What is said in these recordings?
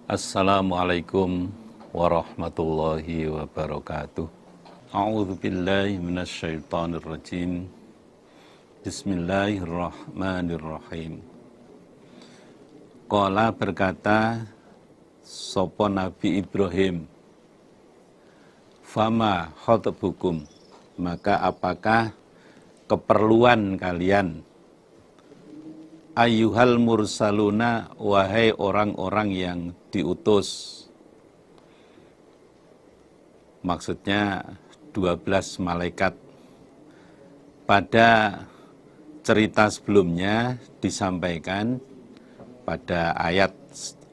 Assalamualaikum warahmatullahi wabarakatuh. A'udzu billahi minasyaitonir rajim. Bismillahirrahmanirrahim. Qala berkata sapa Nabi Ibrahim, fama khotbukum, maka apakah keperluan kalian, ayyuhal mursaluna, wahai orang-orang yang diutus. Maksudnya 12 malaikat. Pada cerita sebelumnya disampaikan, pada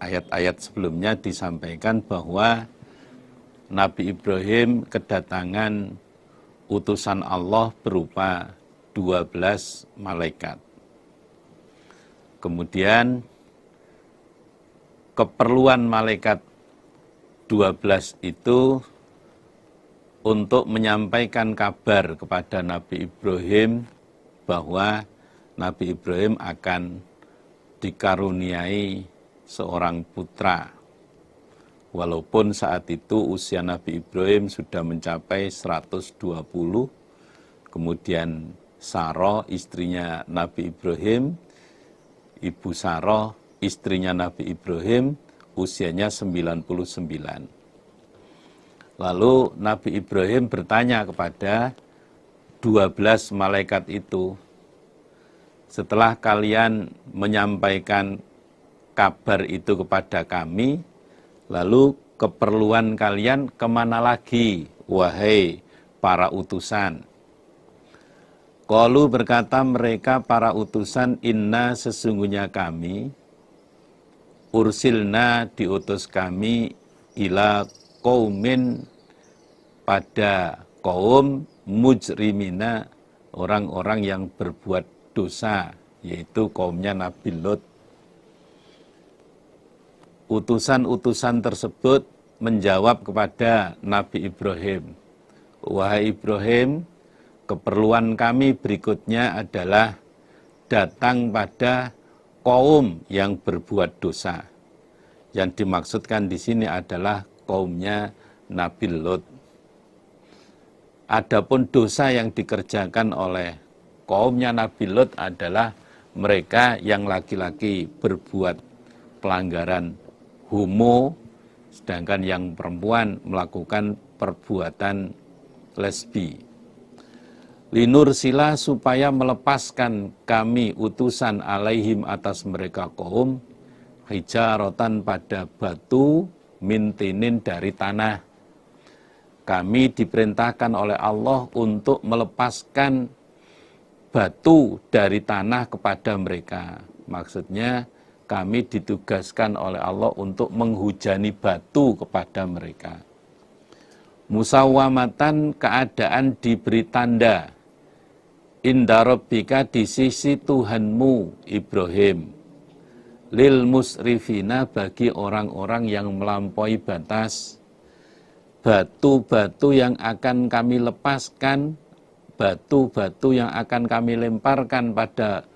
ayat-ayat sebelumnya disampaikan bahwa Nabi Ibrahim kedatangan utusan Allah berupa 12 malaikat. Kemudian keperluan malaikat 12 itu untuk menyampaikan kabar kepada Nabi Ibrahim bahwa Nabi Ibrahim akan dikaruniai seorang putra. Walaupun saat itu usia Nabi Ibrahim sudah mencapai 120, kemudian Sarah istrinya Nabi Ibrahim, Ibu Sarah istrinya Nabi Ibrahim, usianya 99. Lalu Nabi Ibrahim bertanya kepada 12 malaikat itu, setelah kalian menyampaikan kabar itu kepada kami, lalu keperluan kalian kemana lagi, wahai para utusan? Qalu berkata mereka para utusan, inna sesungguhnya kami, ursilna diutus kami, ila qaumin pada kaum mujrimina, orang-orang yang berbuat dosa, yaitu kaumnya Nabi Lot. Utusan-utusan tersebut menjawab kepada Nabi Ibrahim, wahai Ibrahim, keperluan kami berikutnya adalah datang pada kaum yang berbuat dosa. Yang dimaksudkan di sini adalah kaumnya Nabi Lot. Adapun dosa yang dikerjakan oleh kaumnya Nabi Lot adalah mereka yang laki-laki berbuat pelanggaran homo, sedangkan yang perempuan melakukan perbuatan lesbi. Linur sila, supaya melepaskan kami utusan alaihim atas mereka kaum, hijarotan pada batu, mintinin dari tanah. Kami diperintahkan oleh Allah untuk melepaskan batu dari tanah kepada mereka. Maksudnya kami ditugaskan oleh Allah untuk menghujani batu kepada mereka. Musawwamatan, keadaan diberi tanda, inda rabbika, di sisi Tuhanmu Ibrahim, lil musrifina, bagi orang-orang yang melampaui batas. Batu-batu yang akan kami lepaskan, batu-batu yang akan kami lemparkan pada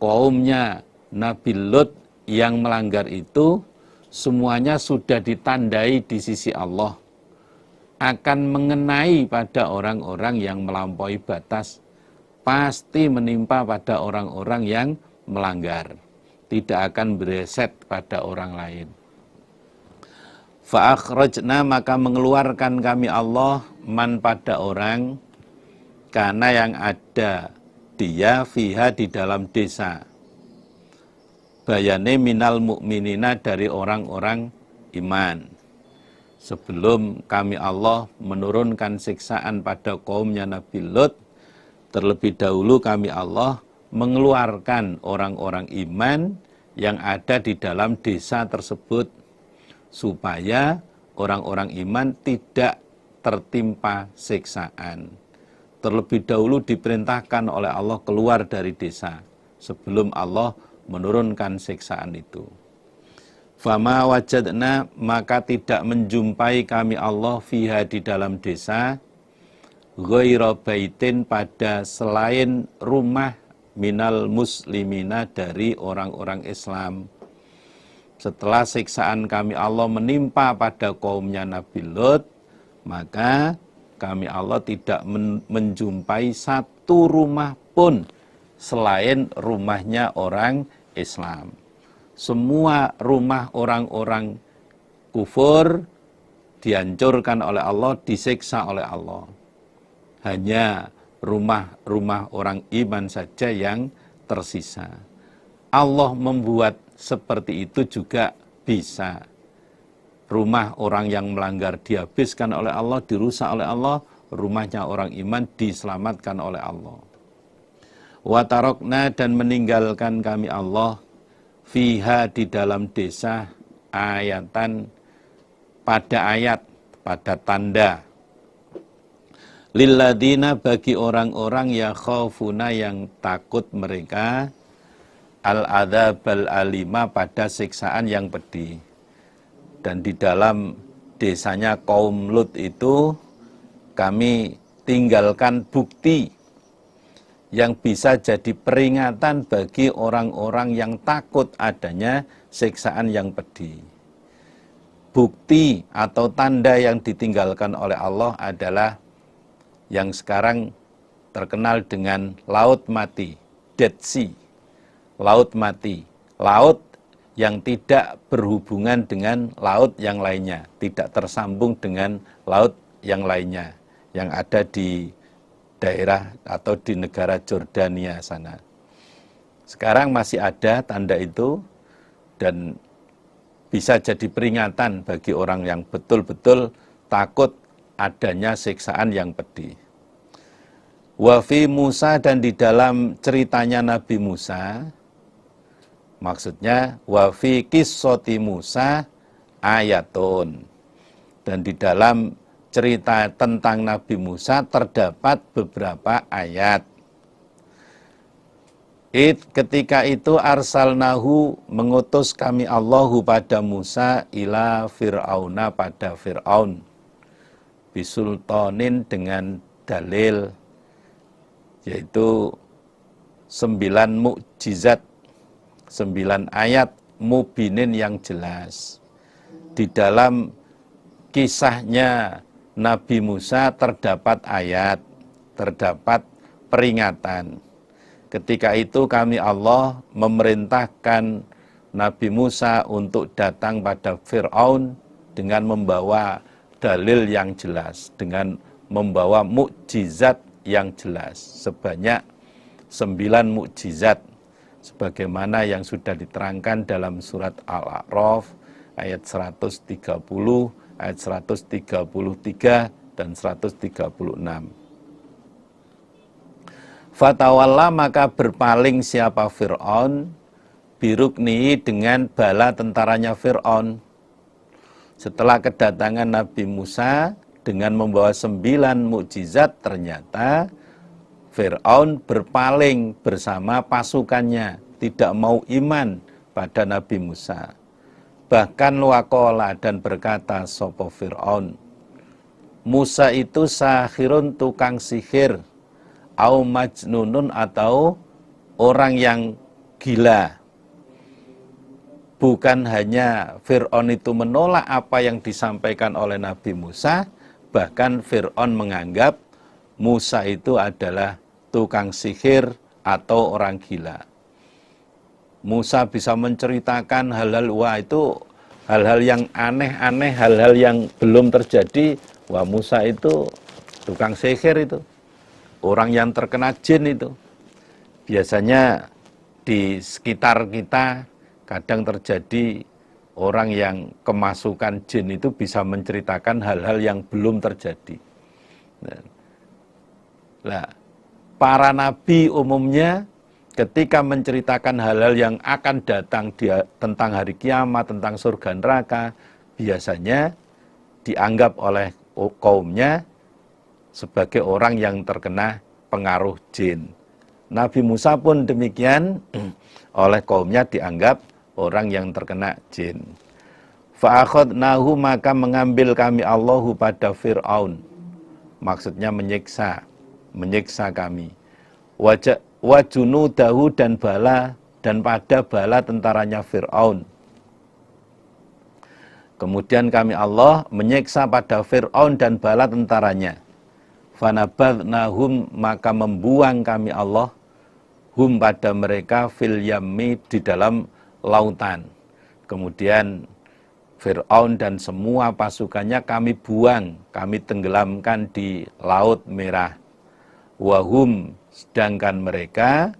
kaumnya Nabi Lot yang melanggar itu, semuanya sudah ditandai di sisi Allah, akan mengenai pada orang-orang yang melampaui batas, pasti menimpa pada orang-orang yang melanggar, tidak akan bereset pada orang lain. Fa'akhrajna, maka mengeluarkan kami Allah, man pada orang, karena yang ada dia fiha di dalam desa, bayane minal mu'minina, dari orang-orang iman. Sebelum kami Allah menurunkan siksaan pada kaumnya Nabi Lot, terlebih dahulu kami Allah mengeluarkan orang-orang iman yang ada di dalam desa tersebut, supaya orang-orang iman tidak tertimpa siksaan. Terlebih dahulu diperintahkan oleh Allah keluar dari desa sebelum Allah menurunkan siksaan itu. Fama wajadna, maka tidak menjumpai kami Allah fiha di dalam desa, ghaira baitin, pada selain rumah, minal muslimina, dari orang-orang Islam. setelah siksaan kami Allah menimpa pada kaumnya Nabi Lut, maka kami Allah tidak menjumpai satu rumah pun selain rumahnya orang Islam. Semua rumah orang-orang kufur dihancurkan oleh Allah, disiksa oleh Allah. Hanya rumah-rumah orang iman saja yang tersisa. Allah membuat seperti itu juga bisa. Rumah orang yang melanggar dihabiskan oleh Allah, dirusak oleh Allah, rumahnya orang iman diselamatkan oleh Allah. Wa tarokna, dan meninggalkan kami Allah fiha, di dalam desa, ayatan, pada ayat, pada tanda, lilladina, bagi orang-orang ya khafuna, yang takut mereka, al-adzabal alima, pada siksaan yang pedih. Dan di dalam desanya kaum Lut itu kami tinggalkan bukti yang bisa jadi peringatan bagi orang-orang yang takut adanya siksaan yang pedih. Bukti atau tanda yang ditinggalkan oleh Allah adalah yang sekarang terkenal dengan laut mati, Dead Sea, laut mati, laut yang tidak berhubungan dengan laut yang lainnya, tidak tersambung dengan laut yang lainnya, yang ada di daerah atau di negara Jordania sana. Sekarang masih ada tanda itu, dan bisa jadi peringatan bagi orang yang betul-betul takut adanya siksaan yang pedih. Wa fi Musa, dan di dalam ceritanya Nabi Musa, maksudnya wa fi qissati Musa ayatun, dan di dalam cerita tentang Nabi Musa terdapat beberapa ayat. Ketika itu arsalnahu, mengutus kami Allahu pada Musa, ila Fir'auna, pada Fir'aun, bisultanin, dengan dalil, yaitu 9 mukjizat, 9 ayat mubinin yang jelas. Di dalam kisahnya Nabi Musa terdapat ayat, terdapat peringatan. Ketika itu kami Allah memerintahkan Nabi Musa untuk datang pada Fir'aun dengan membawa dalil yang jelas, dengan membawa mukjizat yang jelas, sebanyak 9 mukjizat, sebagaimana yang sudah diterangkan dalam surat Al-A'raf ayat 130, ayat 133 dan 136. Fatawalla, maka berpaling siapa Fir'aun, biruknihi, dengan bala tentaranya Fir'aun. Setelah kedatangan Nabi Musa dengan membawa 9 mukjizat, ternyata Fir'aun berpaling bersama pasukannya, tidak mau iman pada Nabi Musa. Bahkan waqala, dan berkata sopo Fir'aun, Musa itu sahirun, tukang sihir, au majnunun, atau orang yang gila. Bukan hanya Fir'aun itu menolak apa yang disampaikan oleh Nabi Musa, bahkan Fir'aun menganggap Musa itu adalah tukang sihir atau orang gila. Musa bisa menceritakan hal-hal, wah itu hal-hal yang aneh-aneh, hal-hal yang belum terjadi. Wah, Musa itu tukang sihir, itu orang yang terkena jin itu. Biasanya di sekitar kita kadang terjadi orang yang kemasukan jin itu bisa menceritakan hal-hal yang belum terjadi. Nah, para nabi umumnya ketika menceritakan hal-hal yang akan datang tentang hari kiamat, tentang surga neraka, biasanya dianggap oleh kaumnya sebagai orang yang terkena pengaruh jin. Nabi Musa pun demikian, oleh kaumnya dianggap orang yang terkena jin. Fa'akhadnahu, maka mengambil kami Allahu pada Fir'aun, maksudnya menyiksa kami. Wajunudahu, dan pada bala tentaranya Fir'aun. Kemudian kami Allah menyiksa pada Fir'aun dan bala tentaranya. Fanabadnahum, maka membuang kami Allah hum pada mereka fil yammi, di dalam lautan. Kemudian Fir'aun dan semua pasukannya kami buang, kami tenggelamkan di Laut Merah. Wahum, sedangkan mereka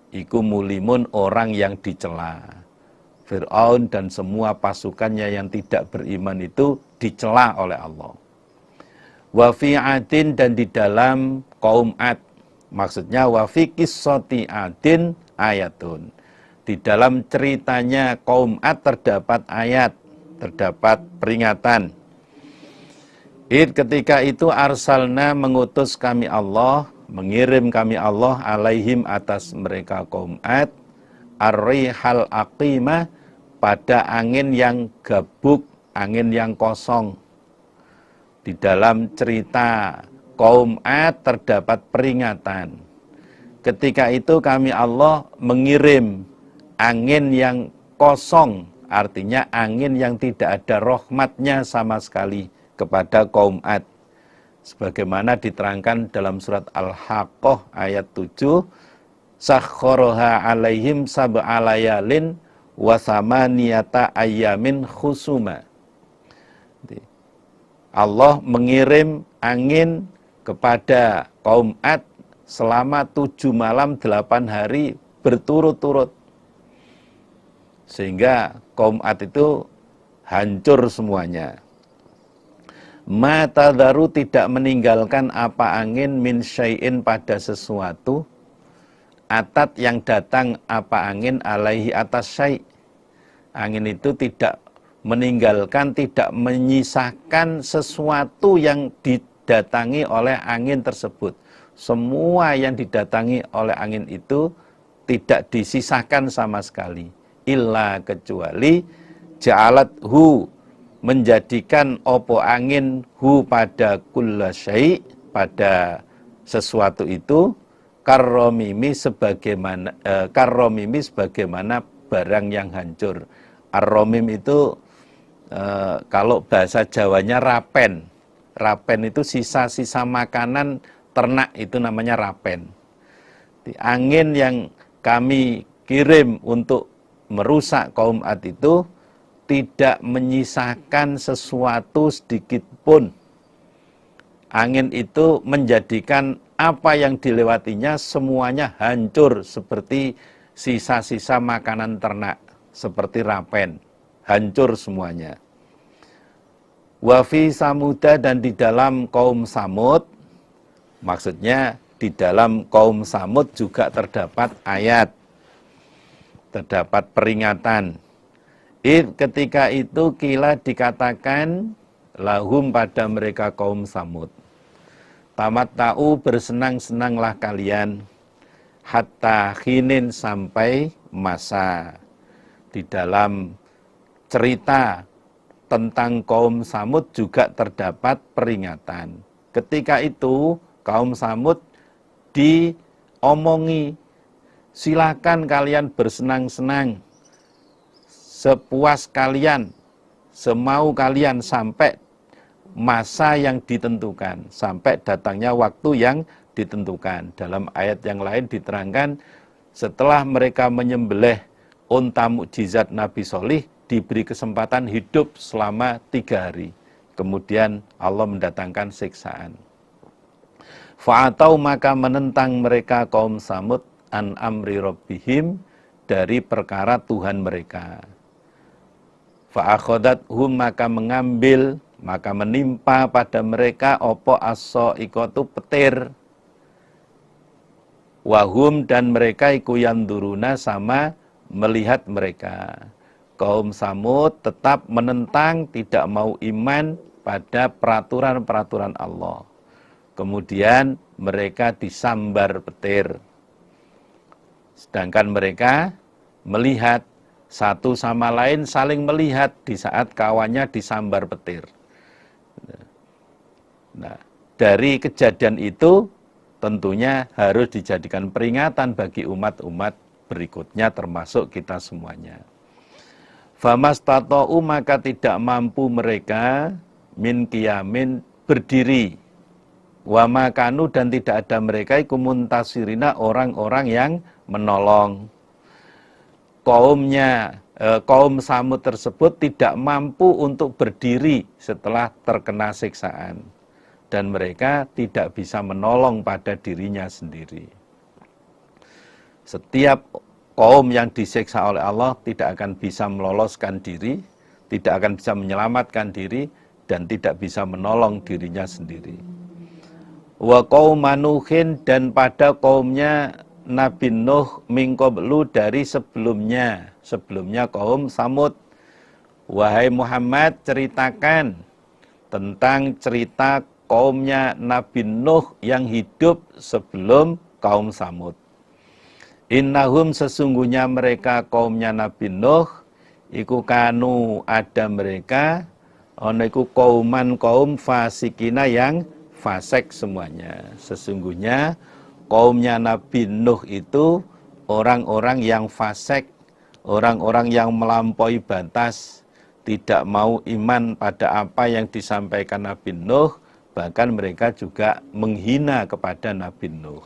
iku mulimun, orang yang dicela. Fir'aun dan semua pasukannya yang tidak beriman itu dicela oleh Allah. Wa fi Adin, dan di dalam kaum Ad, maksudnya wa fi qissati Adin ayatun. Di dalam ceritanya kaum Ad terdapat ayat, terdapat peringatan. Ketika itu arsalna, mengutus kami Allah, mengirim kami Allah alaihim, atas mereka kaum Ad, ar-rihal aqimah, pada angin yang gabuk, angin yang kosong. Di dalam cerita kaum Ad terdapat peringatan. Ketika itu kami Allah mengirim angin yang kosong, artinya angin yang tidak ada rahmatnya sama sekali kepada kaum Ad. Sebagaimana diterangkan dalam surat Al-Haqqah ayat 7, sakhkharaha alaihim sab'a layalin wa thamaniyata ayyamin khusuma. Allah mengirim angin kepada kaum Ad selama 7 malam 8 hari berturut-turut. Sehingga kaum Ad itu hancur semuanya. Mata daru, tidak meninggalkan apa angin min syai'in, pada sesuatu, atat yang datang apa angin alaihi, atas syai'. Angin itu tidak meninggalkan, tidak menyisakan sesuatu yang didatangi oleh angin tersebut. Semua yang didatangi oleh angin itu tidak disisakan sama sekali. Illa, kecuali ja'alat hu, menjadikan opo angin hu pada kulla syai', pada sesuatu itu, karromimi, sebagaimana barang yang hancur. Ar-romim itu kalau bahasa Jawanya rapen. Rapen itu sisa-sisa makanan ternak, itu namanya rapen. Angin yang kami kirim untuk merusak kaum Ad itu tidak menyisakan sesuatu sedikit pun. Angin itu menjadikan apa yang dilewatinya semuanya hancur, seperti sisa-sisa makanan ternak, seperti rapen. Hancur semuanya. Wafi Samuda, dan di dalam kaum Samud, maksudnya di dalam kaum Samud juga terdapat ayat, terdapat peringatan. Ketika itu kila, dikatakan lahum, pada mereka kaum Samud, tamatta'u, bersenang-senanglah kalian, hatta khinin, sampai masa. Di dalam cerita tentang kaum Samud juga terdapat peringatan. Ketika itu kaum Samud diomongi, silakan kalian bersenang-senang sepuas kalian, semau kalian, sampai masa yang ditentukan, sampai datangnya waktu yang ditentukan. Dalam ayat yang lain diterangkan, setelah mereka menyembelih unta mukjizat Nabi Sholih, diberi kesempatan hidup selama 3 hari. Kemudian Allah mendatangkan siksaan. Fa'atau, maka menentang mereka kaum Samud, an amri rabbihim, dari perkara Tuhan mereka. Fa'akhodathum, maka mengambil, maka menimpa pada mereka opo as-sa'iqatu, petir. Wahum, dan mereka iku yanduruna, sama melihat mereka. Kaum Samud tetap menentang, tidak mau iman pada peraturan-peraturan Allah. Kemudian mereka disambar petir. Sedangkan mereka melihat satu sama lain, saling melihat di saat kawannya disambar petir. Nah, dari kejadian itu tentunya harus dijadikan peringatan bagi umat-umat berikutnya, termasuk kita semuanya. Famastata'u maka tidak mampu mereka min qiyamin berdiri. Wa makanu dan tidak ada mereka iku muntasirina orang-orang yang menolong. Kaum Samud tersebut tidak mampu untuk berdiri setelah terkena siksaan. Dan mereka tidak bisa menolong pada dirinya sendiri. Setiap kaum yang disiksa oleh Allah tidak akan bisa meloloskan diri, tidak akan bisa menyelamatkan diri, dan tidak bisa menolong dirinya sendiri. Wa qauma Nuhin dan pada kaumnya Nabi Nuh min qablu dari sebelumnya kaum Samud. Wahai Muhammad, ceritakan tentang cerita kaumnya Nabi Nuh yang hidup sebelum kaum Samud. Innahum sesungguhnya mereka kaumnya Nabi Nuh iku kanu ada mereka ana iku kaum fasikina yang fasik semuanya. Sesungguhnya kaumnya Nabi Nuh itu orang-orang yang fasik, orang-orang yang melampaui batas, tidak mau iman pada apa yang disampaikan Nabi Nuh, bahkan mereka juga menghina kepada Nabi Nuh.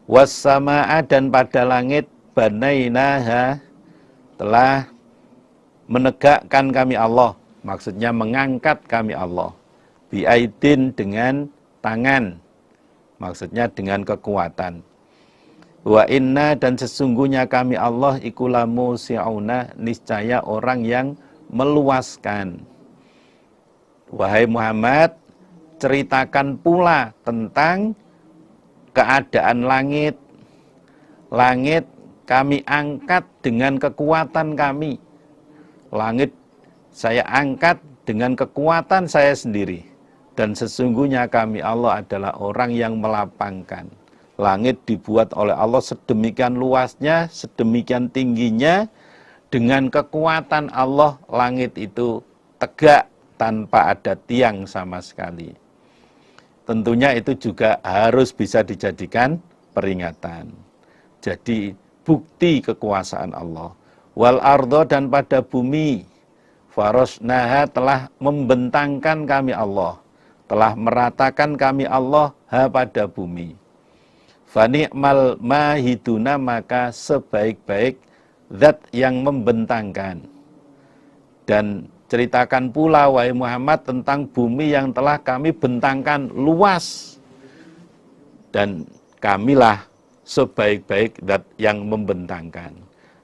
Wassama'a dan pada langit banainaha telah menegakkan kami Allah, maksudnya mengangkat kami Allah, biaidin dengan tangan, maksudnya dengan kekuatan. Wa inna dan sesungguhnya kami Allah ikulamu si'auna niscaya orang yang meluaskan. Wahai Muhammad, ceritakan pula tentang keadaan langit. Langit kami angkat dengan kekuatan kami. Langit saya angkat dengan kekuatan saya sendiri. Dan sesungguhnya kami Allah adalah orang yang melapangkan. Langit dibuat oleh Allah sedemikian luasnya, sedemikian tingginya. Dengan kekuatan Allah, langit itu tegak tanpa ada tiang sama sekali. Tentunya itu juga harus bisa dijadikan peringatan. Jadi bukti kekuasaan Allah. Wal ardo dan pada bumi. Farosnaha telah membentangkan kami Allah. Telah meratakan kami Allah pada bumi. Fani'mal mahiduna maka sebaik-baik zat yang membentangkan. Dan ceritakan pula wahai Muhammad tentang bumi yang telah kami bentangkan luas. Dan kamilah sebaik-baik zat yang membentangkan.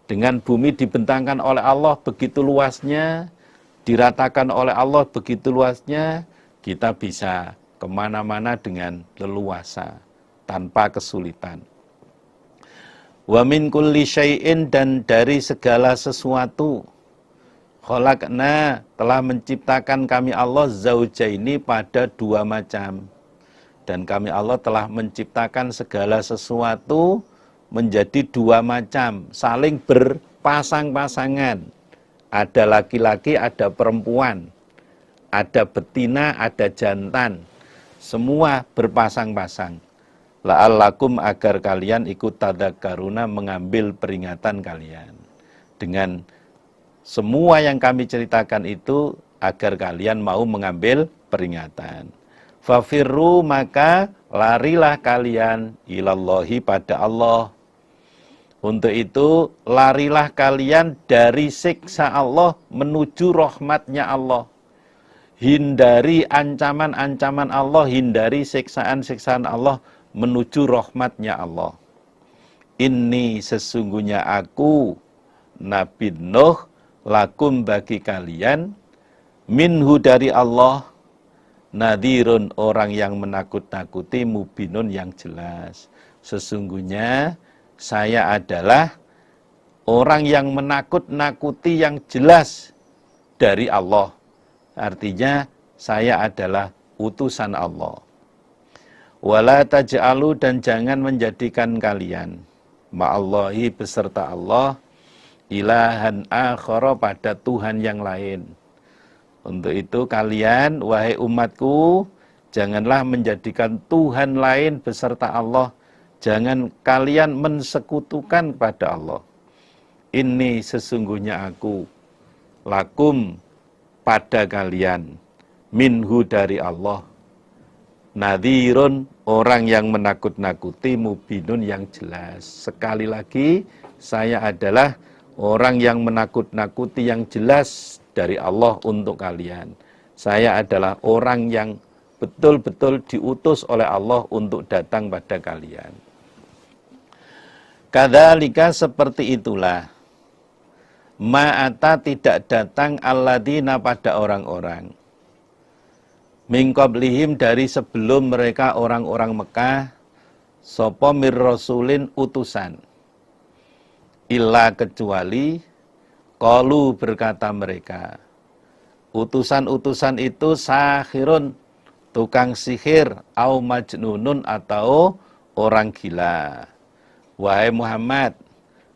Dengan bumi dibentangkan oleh Allah begitu luasnya, diratakan oleh Allah begitu luasnya, kita bisa kemana-mana dengan leluasa, tanpa kesulitan. Wa min kulli syai'in dan dari segala sesuatu, khalaqna telah menciptakan kami Allah zaujaini pada dua macam. Dan kami Allah telah menciptakan segala sesuatu menjadi dua macam, saling berpasang-pasangan. Ada laki-laki, ada perempuan. Ada betina, ada jantan. Semua berpasang-pasang. La'allakum agar kalian ikut tadakkaruna mengambil peringatan kalian. Dengan semua yang kami ceritakan itu agar kalian mau mengambil peringatan. Fafirru maka larilah kalian ilallahi pada Allah. Untuk itu larilah kalian dari siksa Allah menuju rahmatnya Allah. Hindari ancaman-ancaman Allah, hindari siksaan-siksaan Allah menuju rahmatnya Allah. Ini sesungguhnya aku Nabi Nuh lakum bagi kalian minhu dari Allah nadhirun orang yang menakut-nakuti mubinun yang jelas. Sesungguhnya saya adalah orang yang menakut-nakuti yang jelas dari Allah. Artinya saya adalah utusan Allah. Wala taj'alu dan jangan menjadikan kalian ma'allahi beserta Allah ilahan akhara pada Tuhan yang lain. Untuk itu kalian wahai umatku janganlah menjadikan Tuhan lain beserta Allah. Jangan kalian mensekutukan kepada Allah. Ini sesungguhnya aku lakum pada kalian minhu dari Allah nadhirun orang yang menakut-nakuti mubinun yang jelas. Sekali lagi saya adalah orang yang menakut-nakuti yang jelas dari Allah untuk kalian. Saya adalah orang yang betul-betul diutus oleh Allah untuk datang pada kalian. Kadzalika seperti itulah ma'ata tidak datang alladzina pada orang-orang min qablihim dari sebelum mereka orang-orang Mekah sapa mir rasulin utusan illa kecuali qalu berkata mereka utusan-utusan itu sahirun tukang sihir au majnunun atau orang gila. Wahai Muhammad,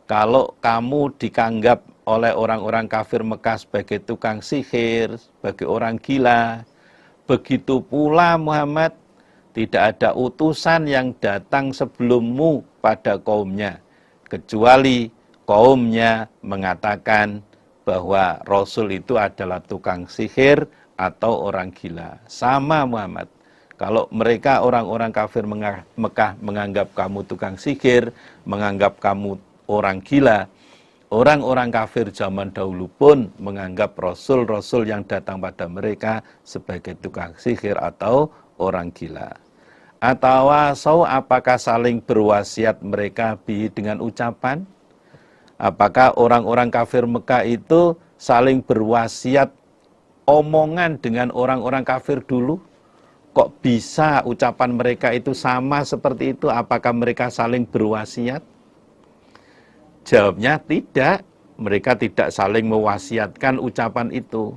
kalau kamu dianggap oleh orang-orang kafir Mekah sebagai tukang sihir, sebagai orang gila, begitu pula Muhammad, tidak ada utusan yang datang sebelummu pada kaumnya, kecuali kaumnya mengatakan bahwa Rasul itu adalah tukang sihir atau orang gila. Sama Muhammad. Kalau mereka orang-orang kafir Mekah menganggap kamu tukang sihir, menganggap kamu orang gila, orang-orang kafir zaman dahulu pun menganggap Rasul-Rasul yang datang pada mereka sebagai tukang sihir atau orang gila. Atau apakah saling berwasiat mereka dengan ucapan? Apakah orang-orang kafir Mekah itu saling berwasiat omongan dengan orang-orang kafir dulu? Kok bisa ucapan mereka itu sama seperti itu? Apakah mereka saling berwasiat? Jawabnya tidak. Mereka tidak saling mewasiatkan ucapan itu.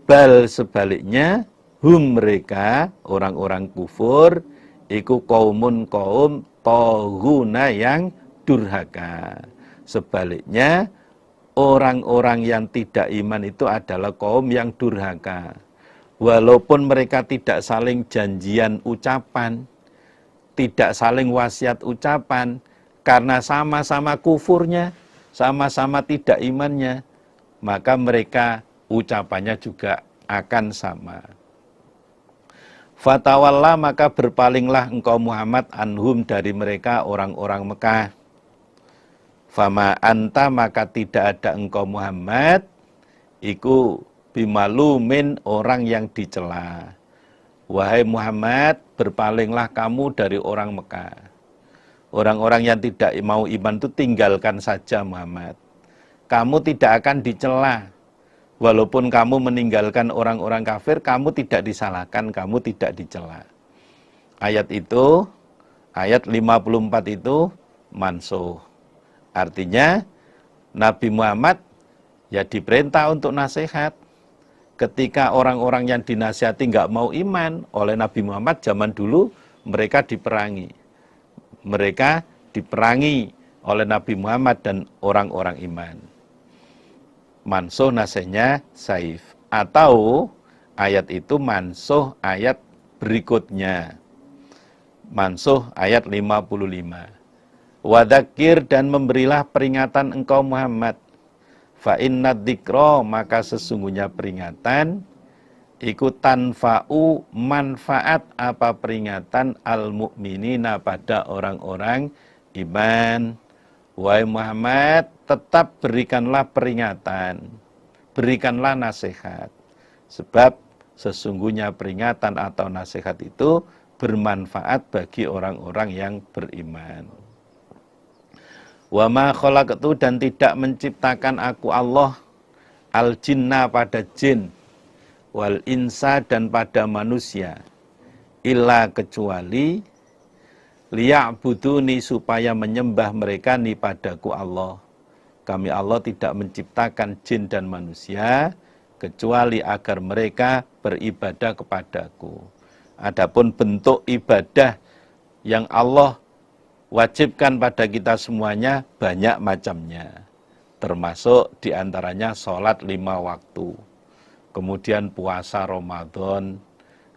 Bal sebaliknya, mereka, orang-orang kufur, iku kaumun kaum tohuna yang durhaka. Sebaliknya, orang-orang yang tidak iman itu adalah kaum yang durhaka. Walaupun mereka tidak saling janjian ucapan, tidak saling wasiat ucapan, karena sama-sama kufurnya, sama-sama tidak imannya, maka mereka ucapannya juga akan sama. Fatawalla maka berpalinglah engkau Muhammad anhum dari mereka orang-orang Mekah. Fama anta maka tidak ada engkau Muhammad, iku bimalumin orang yang dicela. Wahai Muhammad, berpalinglah kamu dari orang Mekah. Orang-orang yang tidak mau iman itu tinggalkan saja Muhammad. Kamu tidak akan dicela. Walaupun kamu meninggalkan orang-orang kafir, kamu tidak disalahkan, kamu tidak dicela. Ayat itu, ayat 54 itu mansuh. Artinya Nabi Muhammad ya diperintah untuk nasihat. Ketika orang-orang yang dinasihati nggak mau iman oleh Nabi Muhammad zaman dulu, mereka diperangi. Mereka diperangi oleh Nabi Muhammad dan orang-orang iman. Mansuh nasihatnya Saif. Atau ayat itu mansuh ayat berikutnya. Mansuh ayat 55. Wadakir dan memberilah peringatan engkau Muhammad. Fa inna dzikra maka sesungguhnya peringatan ikut tanfa'u manfaat apa peringatan al mukminina pada orang-orang iman. Wahai Muhammad, tetap berikanlah peringatan, berikanlah nasihat. Sebab sesungguhnya peringatan atau nasihat itu bermanfaat bagi orang-orang yang beriman. Wa ma khalaqtu dan tidak menciptakan aku Allah al jinna pada jin wal insa dan pada manusia illa kecuali liya'buduni supaya menyembah mereka ni padaku Allah. Kami Allah tidak menciptakan jin dan manusia kecuali agar mereka beribadah kepadaku. Adapun bentuk ibadah yang Allah wajibkan pada kita semuanya banyak macamnya. Termasuk diantaranya sholat 5 waktu. Kemudian puasa Ramadan,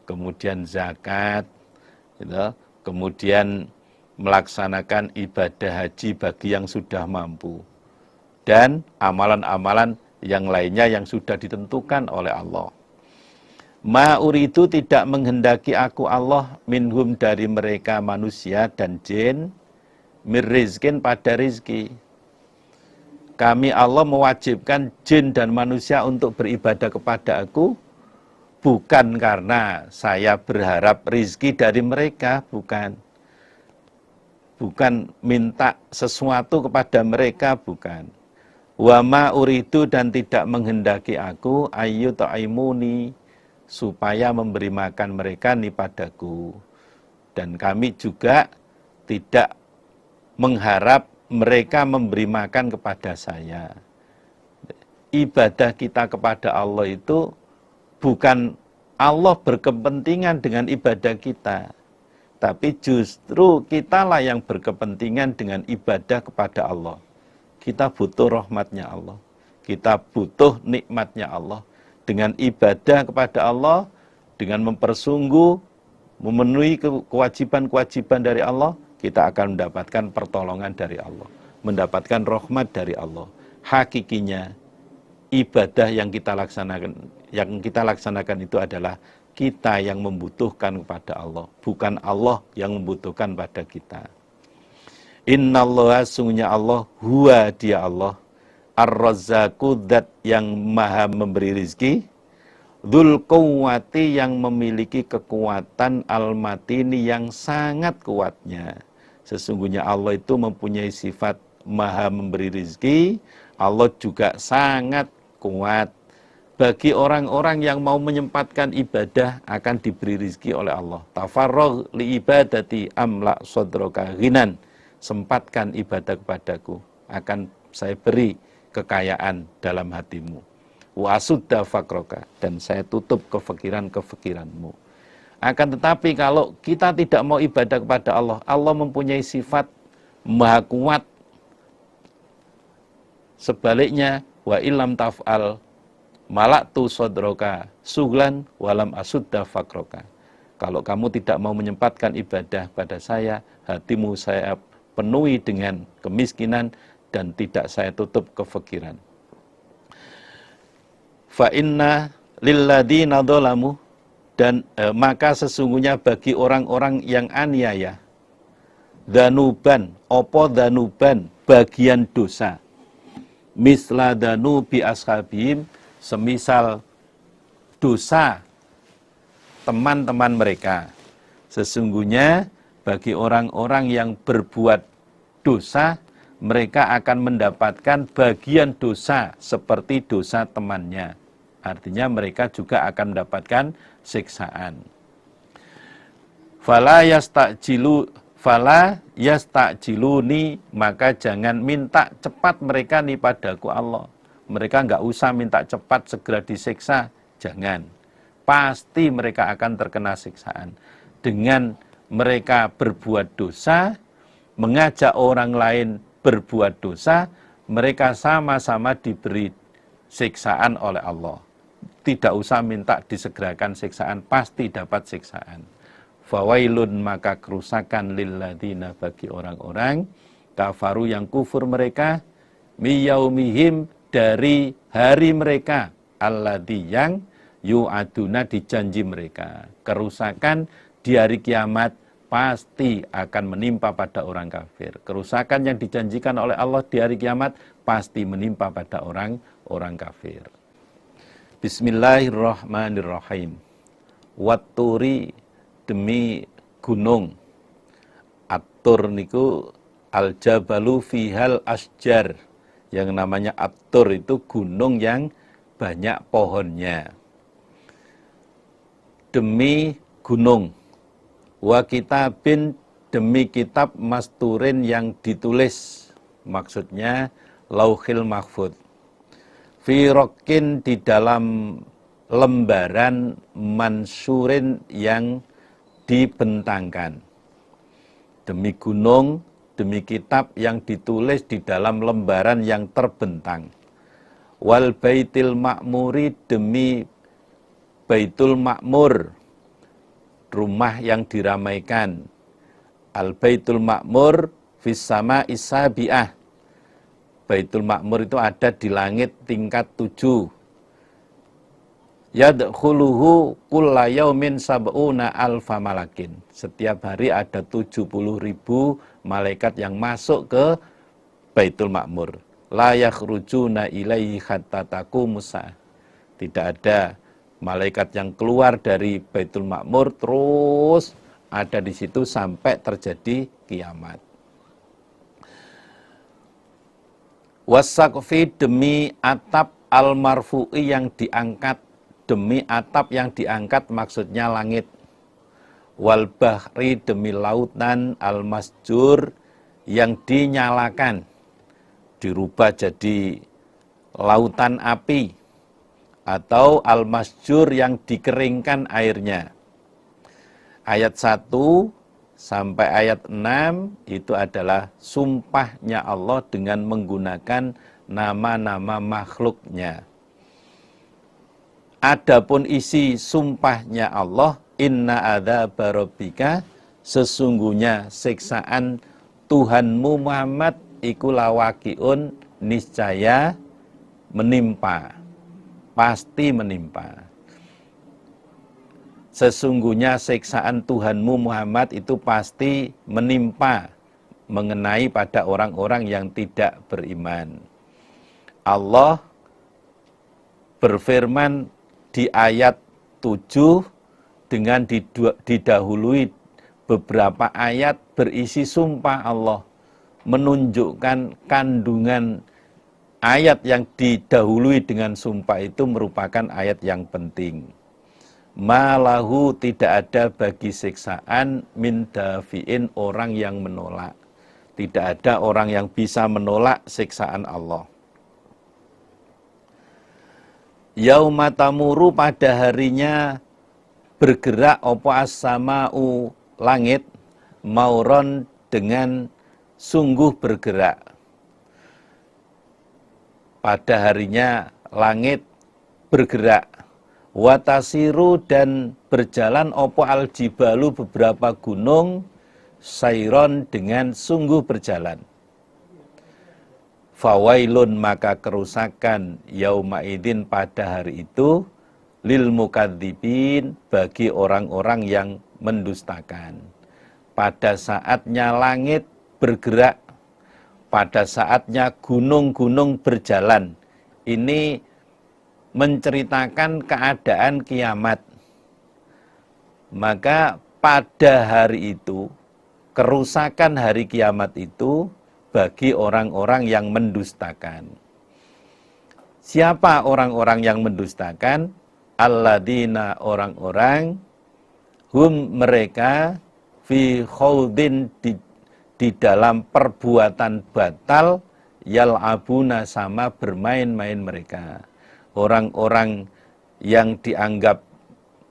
kemudian zakat, gitu, kemudian melaksanakan ibadah haji bagi yang sudah mampu. Dan amalan-amalan yang lainnya yang sudah ditentukan oleh Allah. Ma uridu tidak menghendaki aku Allah minhum dari mereka manusia dan jin mirrizkin pada rizki. Kami Allah mewajibkan jin dan manusia untuk beribadah kepada aku bukan karena saya berharap rizki dari mereka, bukan. Bukan minta sesuatu kepada mereka, bukan. Wa ma uridu dan tidak menghendaki aku ayu ta'imuni supaya memberi makan mereka ni padaku. Dan kami juga tidak mengharap mereka memberi makan kepada saya. Ibadah kita kepada Allah itu bukan Allah berkepentingan dengan ibadah kita, tapi justru kitalah yang berkepentingan dengan ibadah kepada Allah. Kita butuh rahmatnya Allah, kita butuh nikmatnya Allah. Dengan ibadah kepada Allah, dengan mempersungguh, memenuhi kewajiban-kewajiban dari Allah, kita akan mendapatkan pertolongan dari Allah, mendapatkan rahmat dari Allah. Hakikinya, ibadah yang kita laksanakan itu adalah kita yang membutuhkan kepada Allah, bukan Allah yang membutuhkan pada kita. Innallaha sungguhnya Allah, huwa dia Allah, ar-razzaqu dzat yang maha memberi rizki, dzul quwwati yang memiliki kekuatan, al-matini yang sangat kuatnya. Sesungguhnya Allah itu mempunyai sifat maha memberi rizki, Allah juga sangat kuat. Bagi orang-orang yang mau menyempatkan ibadah akan diberi rizki oleh Allah. Tafarragh li ibadati amla sadroka ghinan. Sempatkan ibadah kepadaku, akan saya beri kekayaan dalam hatimu. Wa asudda faqroka, dan saya tutup kefikiran-kefikiranmu. Akan tetapi kalau kita tidak mau ibadah kepada Allah, Allah mempunyai sifat maha kuat. Sebaliknya, wa illam taf'al malaktu sodroka suglan walam asudda faqroka. Kalau kamu tidak mau menyempatkan ibadah pada saya, hatimu saya penuhi dengan kemiskinan dan tidak saya tutup kefikiran. Fa inna lilladzina dzalamu, dan maka sesungguhnya bagi orang-orang yang aniaya, danuban, opo danuban, bagian dosa, misla danubi ashabihim, semisal dosa teman-teman mereka. Sesungguhnya bagi orang-orang yang berbuat dosa, mereka akan mendapatkan bagian dosa seperti dosa temannya. Artinya mereka juga akan mendapatkan siksaan. Fala yasta'jiluni, maka jangan minta cepat mereka nih padaku Allah. Mereka enggak usah minta cepat segera disiksa, jangan. Pasti mereka akan terkena siksaan. Dengan mereka berbuat dosa, mengajak orang lain berbuat dosa, mereka sama-sama diberi siksaan oleh Allah. Tidak usah minta disegerakan siksaan, pasti dapat siksaan. Fawailun, maka kerusakan lilladzina, bagi orang-orang kafaru yang kufur mereka, miyaumihim, dari hari mereka, alladzi yang yu'aduna, dijanji mereka. Kerusakan di hari kiamat pasti akan menimpa pada orang kafir. Kerusakan yang dijanjikan oleh Allah di hari kiamat pasti menimpa pada orang kafir. Bismillahirrahmanirrahim. Watturi, demi gunung. At-tur niku al-jabalu fihal asjar. Yang namanya At-tur itu gunung yang banyak pohonnya. Demi gunung. Wa kitabin, demi kitab masturin yang ditulis. Maksudnya lauhil mahfud. Fi rokin, di dalam lembaran mansurin yang dibentangkan. Demi gunung, demi kitab yang ditulis di dalam lembaran yang terbentang. Wal baitil ma'muri, demi baitul ma'mur, rumah yang diramaikan. Al baitul ma'mur fis sama isabi'ah, Baitul Ma'mur itu ada di langit tingkat 7. Yadkhuluhu kulla yaumin sab'una alfa malakin. Setiap hari ada 70.000 malaikat yang masuk ke Baitul Ma'mur. La yakhrujuna ilaihi hatta taqumus saah. Tidak ada malaikat yang keluar dari Baitul Ma'mur terus ada di situ sampai terjadi kiamat. Wasaqfi demi atap al-marfu'i yang diangkat, demi atap yang diangkat maksudnya langit. Wal bahri demi lautan al-masjur yang dinyalakan, dirubah jadi lautan api, atau al-masjur yang dikeringkan airnya. Ayat 1 sampai ayat 6 itu adalah sumpahnya Allah dengan menggunakan nama-nama makhluknya. Adapun isi sumpahnya Allah, inna adzaba rabbika, sesungguhnya siksaan Tuhanmu Muhammad iku lawaqiun, niscaya menimpa, pasti menimpa. Sesungguhnya siksaan Tuhanmu Muhammad itu pasti menimpa, mengenai pada orang-orang yang tidak beriman. Allah berfirman di ayat 7 dengan didahului beberapa ayat berisi sumpah Allah, menunjukkan kandungan ayat yang didahului dengan sumpah itu merupakan ayat yang penting. Malahu, tidak ada bagi siksaan min dafi'in, orang yang menolak. Tidak ada orang yang bisa menolak siksaan Allah. Yauma tamuru, pada harinya bergerak opo as-sama'u, langit, mauron, dengan sungguh bergerak. Pada harinya langit bergerak. Watasiru, dan berjalan opo al-jibalu, beberapa gunung, sairon, dengan sungguh berjalan. Fawailun, maka kerusakan, yauma idin, pada hari itu, lil mukadzibin, bagi orang-orang yang mendustakan. Pada saatnya langit bergerak, pada saatnya gunung-gunung berjalan, ini menceritakan keadaan kiamat. Maka pada hari itu, kerusakan hari kiamat itu bagi orang-orang yang mendustakan. Siapa orang-orang yang mendustakan? Alladzina, orang-orang, hum, mereka, fi khawdin, di dalam perbuatan batal, yal'abuna, sama bermain-main mereka. Orang-orang yang dianggap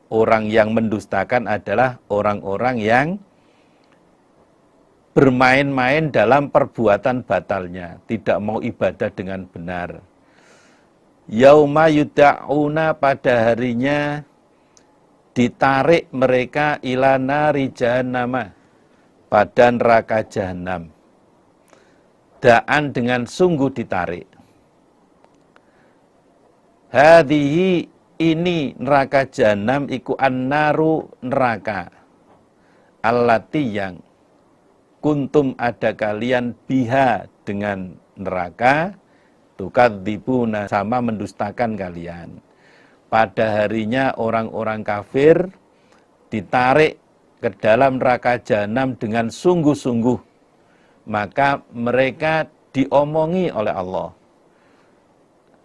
orang yang mendustakan adalah orang-orang yang bermain-main dalam perbuatan batalnya, tidak mau ibadah dengan benar. Yauma yuda'una, pada harinya ditarik mereka ila nari jahannama, pada neraka jahanam. Da'an, dengan sungguh ditarik. Hadihi, ini neraka jahanam, iku annaru, neraka. Allati, yang kuntum, ada kalian, biha, dengan neraka, tukadzibuna, sama mendustakan kalian. Pada harinya orang-orang kafir ditarik ke dalam neraka jahanam dengan sungguh-sungguh, maka mereka diomongi oleh Allah.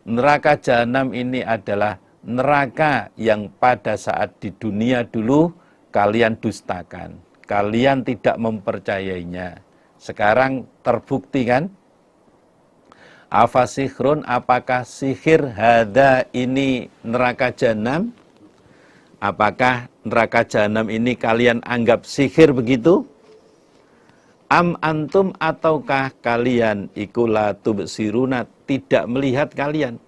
Neraka jahanam ini adalah neraka yang pada saat di dunia dulu kalian dustakan, kalian tidak mempercayainya. Sekarang terbukti kan? Afasihrun, apakah sihir, hada, ini neraka jahanam? Apakah neraka jahanam ini kalian anggap sihir begitu? Am antum, ataukah kalian ikula tubsiruna, tidak melihat kalian?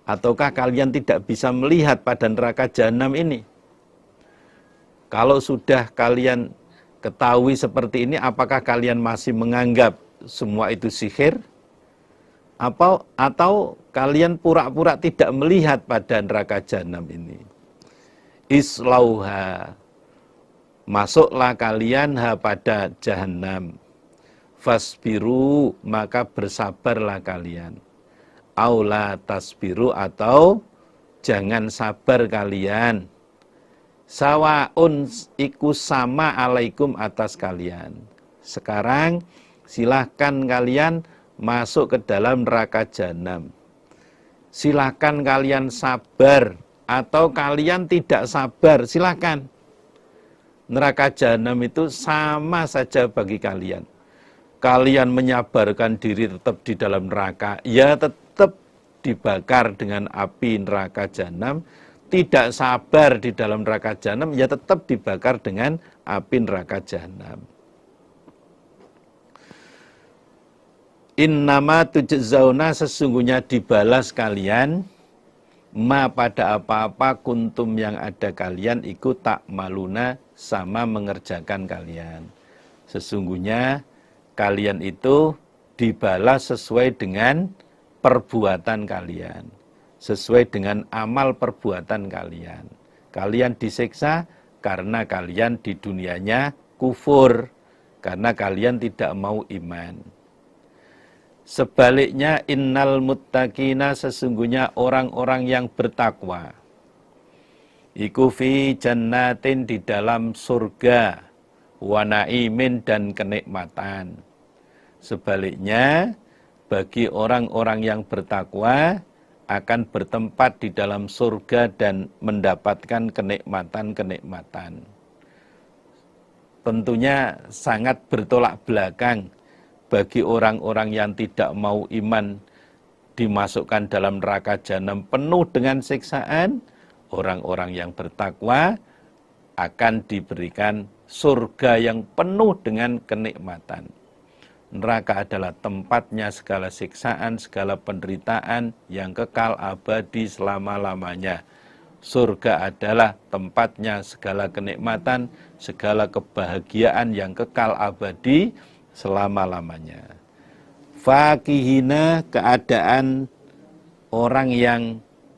Ataukah kalian tidak bisa melihat pada neraka jahanam ini? Kalau sudah kalian ketahui seperti ini, apakah kalian masih menganggap semua itu sihir? Atau kalian pura-pura tidak melihat pada neraka jahanam ini. Islauha, masuklah kalian pada jahanam. Fasbiru, maka bersabarlah kalian. Aula tasbiru, atau jangan sabar kalian. Sawaun, iku sama alaikum atas kalian. Sekarang silahkan kalian masuk ke dalam neraka jahanam. Silahkan kalian sabar atau kalian tidak sabar, silahkan. Neraka jahanam itu sama saja bagi kalian. Kalian menyabarkan diri tetap di dalam neraka, ya tetap dibakar dengan api neraka jahanam. Tidak sabar di dalam neraka jahanam, ya tetap dibakar dengan api neraka jahanam. Innama tujzauna, sesungguhnya dibalas kalian, ma pada apa-apa kuntum yang ada kalian ikut tak maluna, sama mengerjakan kalian. Sesungguhnya kalian itu dibalas sesuai dengan perbuatan kalian, sesuai dengan amal perbuatan kalian. Kalian disiksa karena kalian di dunianya kufur, karena kalian tidak mau iman. Sebaliknya innal muttaqina, sesungguhnya orang-orang yang bertakwa, iku fi jannatin, di dalam surga, wa naimin, dan kenikmatan. Sebaliknya bagi orang-orang yang bertakwa akan bertempat di dalam surga dan mendapatkan kenikmatan-kenikmatan. Tentunya sangat bertolak belakang bagi orang-orang yang tidak mau iman dimasukkan dalam neraka jahanam penuh dengan siksaan. Orang-orang yang bertakwa akan diberikan surga yang penuh dengan kenikmatan. Neraka adalah tempatnya segala siksaan, segala penderitaan yang kekal abadi selama-lamanya. Surga adalah tempatnya segala kenikmatan, segala kebahagiaan yang kekal abadi selama-lamanya. Fakihina, keadaan orang yang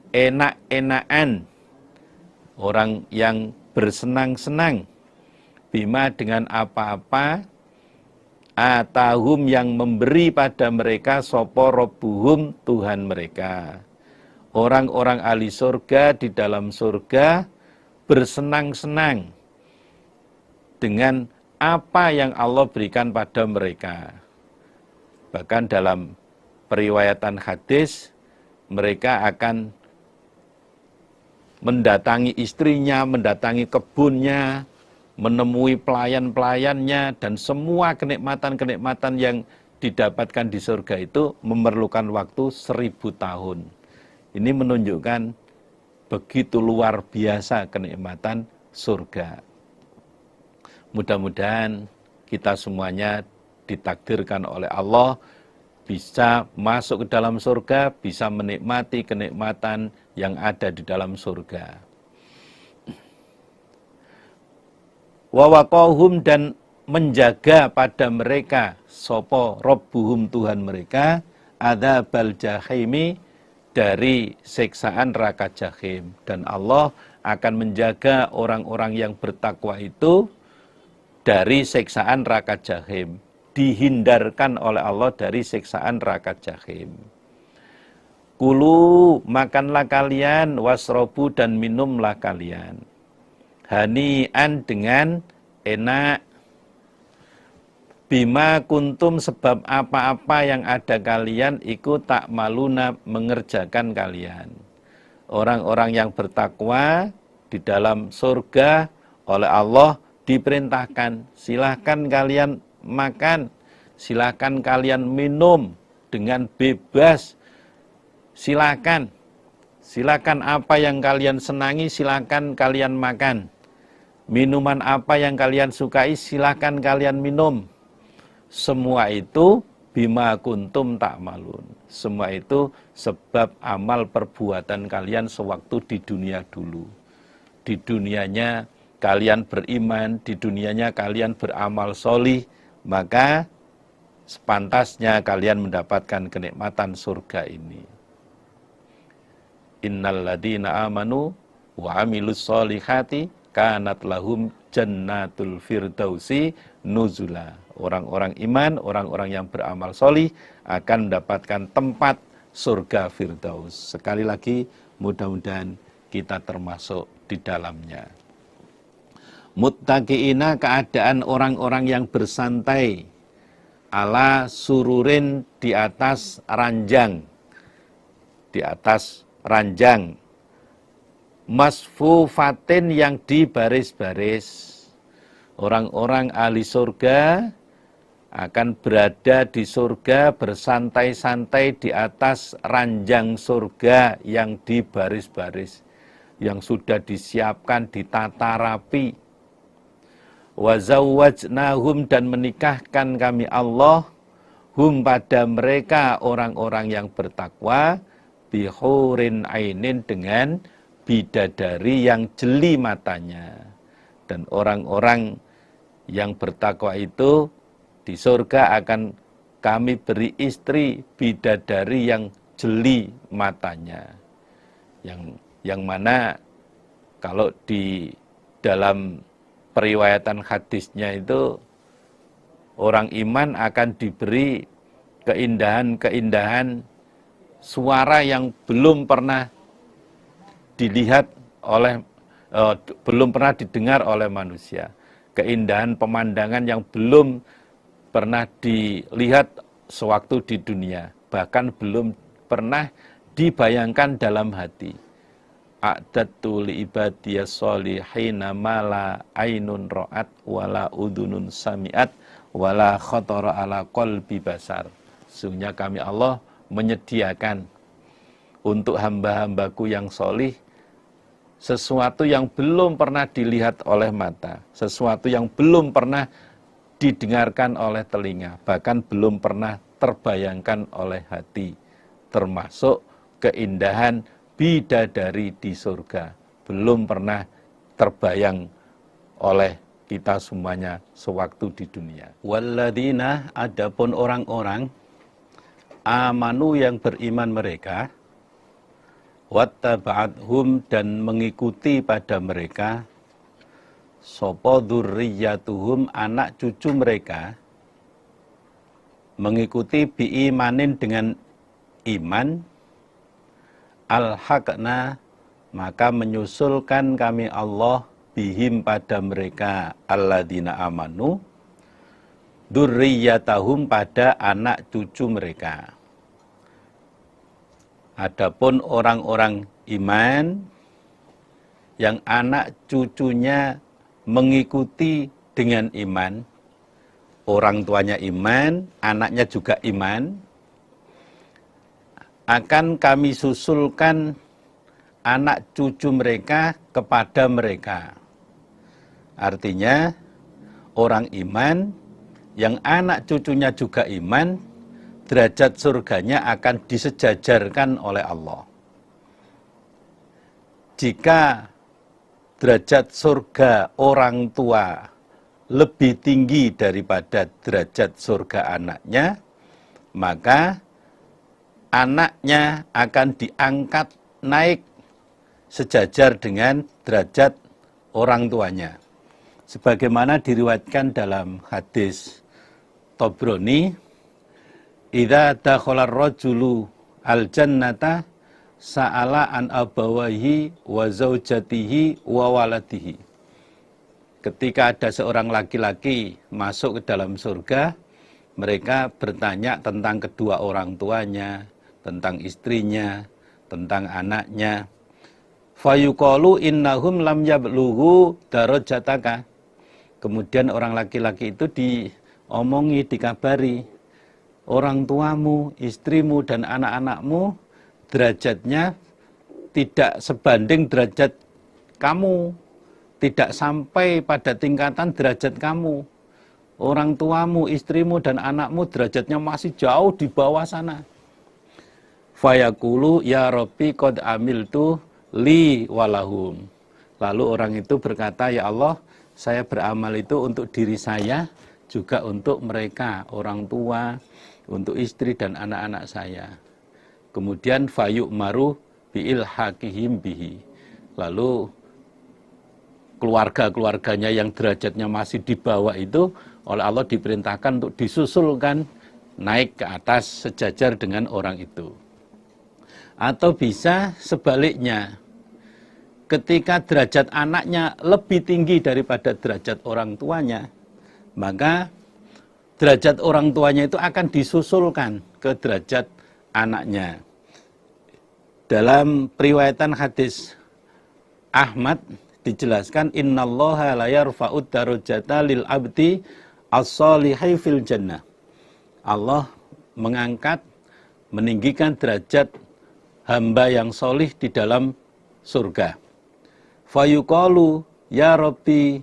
enak-enakan, orang yang bersenang-senang, bima, dengan apa-apa, atahum, yang memberi pada mereka, sopo robbuhum, Tuhan mereka. Orang-orang ahli surga di dalam surga bersenang-senang dengan apa yang Allah berikan pada mereka. Bahkan dalam periwayatan hadis, mereka akan mendatangi istrinya, mendatangi kebunnya, menemui pelayan-pelayannya, dan semua kenikmatan-kenikmatan yang didapatkan di surga itu memerlukan waktu 1000 tahun. Ini menunjukkan begitu luar biasa kenikmatan surga. Mudah-mudahan kita semuanya ditakdirkan oleh Allah bisa masuk ke dalam surga, bisa menikmati kenikmatan yang ada di dalam surga. Wa waqahum, dan menjaga pada mereka, sopo robbuhum, Tuhan mereka, adzabal jahimi, dari siksaan neraka jahim. Dan Allah akan menjaga orang-orang yang bertakwa itu dari siksaan neraka jahim, dihindarkan oleh Allah dari siksaan neraka jahim. Kulu, makanlah kalian, wasrobu, dan minumlah kalian, hani'an, dengan enak, bima kuntum, sebab apa-apa yang ada kalian ikut tak maluna, mengerjakan kalian. Orang-orang yang bertakwa di dalam surga oleh Allah diperintahkan, silahkan kalian makan, silahkan kalian minum dengan bebas, silahkan apa yang kalian senangi, silahkan kalian makan. Minuman apa yang kalian sukai, silahkan kalian minum. Semua itu bima kuntum ta'malun. Semua itu sebab amal perbuatan kalian sewaktu di dunia dulu. Di dunianya kalian beriman, di dunianya kalian beramal solih, maka sepantasnya kalian mendapatkan kenikmatan surga ini. Innal ladzina amanu wa amilus solihati kanat lahum jannatul firdausi nuzula. Orang-orang iman, orang-orang yang beramal solih akan mendapatkan tempat surga firdaus. Sekali lagi, mudah-mudahan kita termasuk di dalamnya. Muttaqiina, keadaan orang-orang yang bersantai ala sururin, di atas ranjang, di atas ranjang, masfufatin, yang dibaris-baris. Orang-orang ahli surga akan berada di surga bersantai-santai di atas ranjang surga yang dibaris-baris, yang sudah disiapkan, ditata rapi. Wa zawwajnahum, dan menikahkan kami Allah hum, pada mereka orang-orang yang bertakwa, bihurin ainin, dengan bidadari yang jeli matanya. Dan orang-orang yang bertakwa itu di surga akan kami beri istri bidadari yang jeli matanya. Yang mana kalau di dalam periwayatan hadisnya itu, orang iman akan diberi keindahan-keindahan suara yang belum pernah dilihat oleh, belum pernah didengar oleh manusia. Keindahan pemandangan yang belum pernah dilihat sewaktu di dunia, bahkan belum pernah dibayangkan dalam hati. A'dadtu li ibadiyas solihina mala ainun ra'at wala udunun sami'at wala khatara ala qalbi basar. Sesungguhnya kami Allah menyediakan untuk hamba-hambaku yang solih sesuatu yang belum pernah dilihat oleh mata, sesuatu yang belum pernah didengarkan oleh telinga, bahkan belum pernah terbayangkan oleh hati, termasuk keindahan bidadari di surga, belum pernah terbayang oleh kita semuanya sewaktu di dunia. Walladzina, adapun orang-orang amanu, yang beriman mereka, wattaba'athum, dan mengikuti pada mereka, sopo dzurriyyatuhum, anak cucu mereka, mengikuti biimanin, dengan iman, alhaqna, maka menyusulkan kami Allah bihim, pada mereka, alladzina amanu, dzurriyyatahum, pada anak cucu mereka. Adapun orang-orang iman yang anak cucunya mengikuti dengan iman, orang tuanya iman, anaknya juga iman, akan kami susulkan anak cucu mereka kepada mereka. Artinya orang iman yang anak cucunya juga iman, derajat surganya akan disejajarkan oleh Allah. Jika derajat surga orang tua lebih tinggi daripada derajat surga anaknya, maka anaknya akan diangkat naik sejajar dengan derajat orang tuanya. Sebagaimana diriwayatkan dalam hadis Tabrani, idza dakhala ar-rajulu al-jannata sa'ala an abawahi wa zaujatihi wa waladihi. Ketika ada seorang laki-laki masuk ke dalam surga, mereka bertanya tentang kedua orang tuanya, tentang istrinya, tentang anaknya. Fayuqalu innahum lam yablughu darajataka. Kemudian orang laki-laki itu diomongi, dikabari, orang tuamu, istrimu, dan anak-anakmu derajatnya tidak sebanding derajat kamu, tidak sampai pada tingkatan derajat kamu. Orang tuamu, istrimu, dan anakmu derajatnya masih jauh di bawah sana. Fayaqulu ya Rabbi qad amiltu li walahum. Lalu orang itu berkata, ya Allah, saya beramal itu untuk diri saya juga untuk mereka, orang tua, untuk istri dan anak-anak saya. Kemudian fayuk maru bi'il hakihim bihi. Lalu keluarga-keluarganya yang derajatnya masih di bawah itu oleh Allah diperintahkan untuk disusulkan naik ke atas sejajar dengan orang itu. Atau bisa sebaliknya, ketika derajat anaknya lebih tinggi daripada derajat orang tuanya, maka derajat orang tuanya itu akan disusulkan ke derajat anaknya. Dalam periwayatan hadis Ahmad dijelaskan, innallaha la yarfa'ud darajata lil abdi as-solihai fil jannah. Allah mengangkat, meninggikan derajat hamba yang solih di dalam surga. Fayuqalu ya Rabbi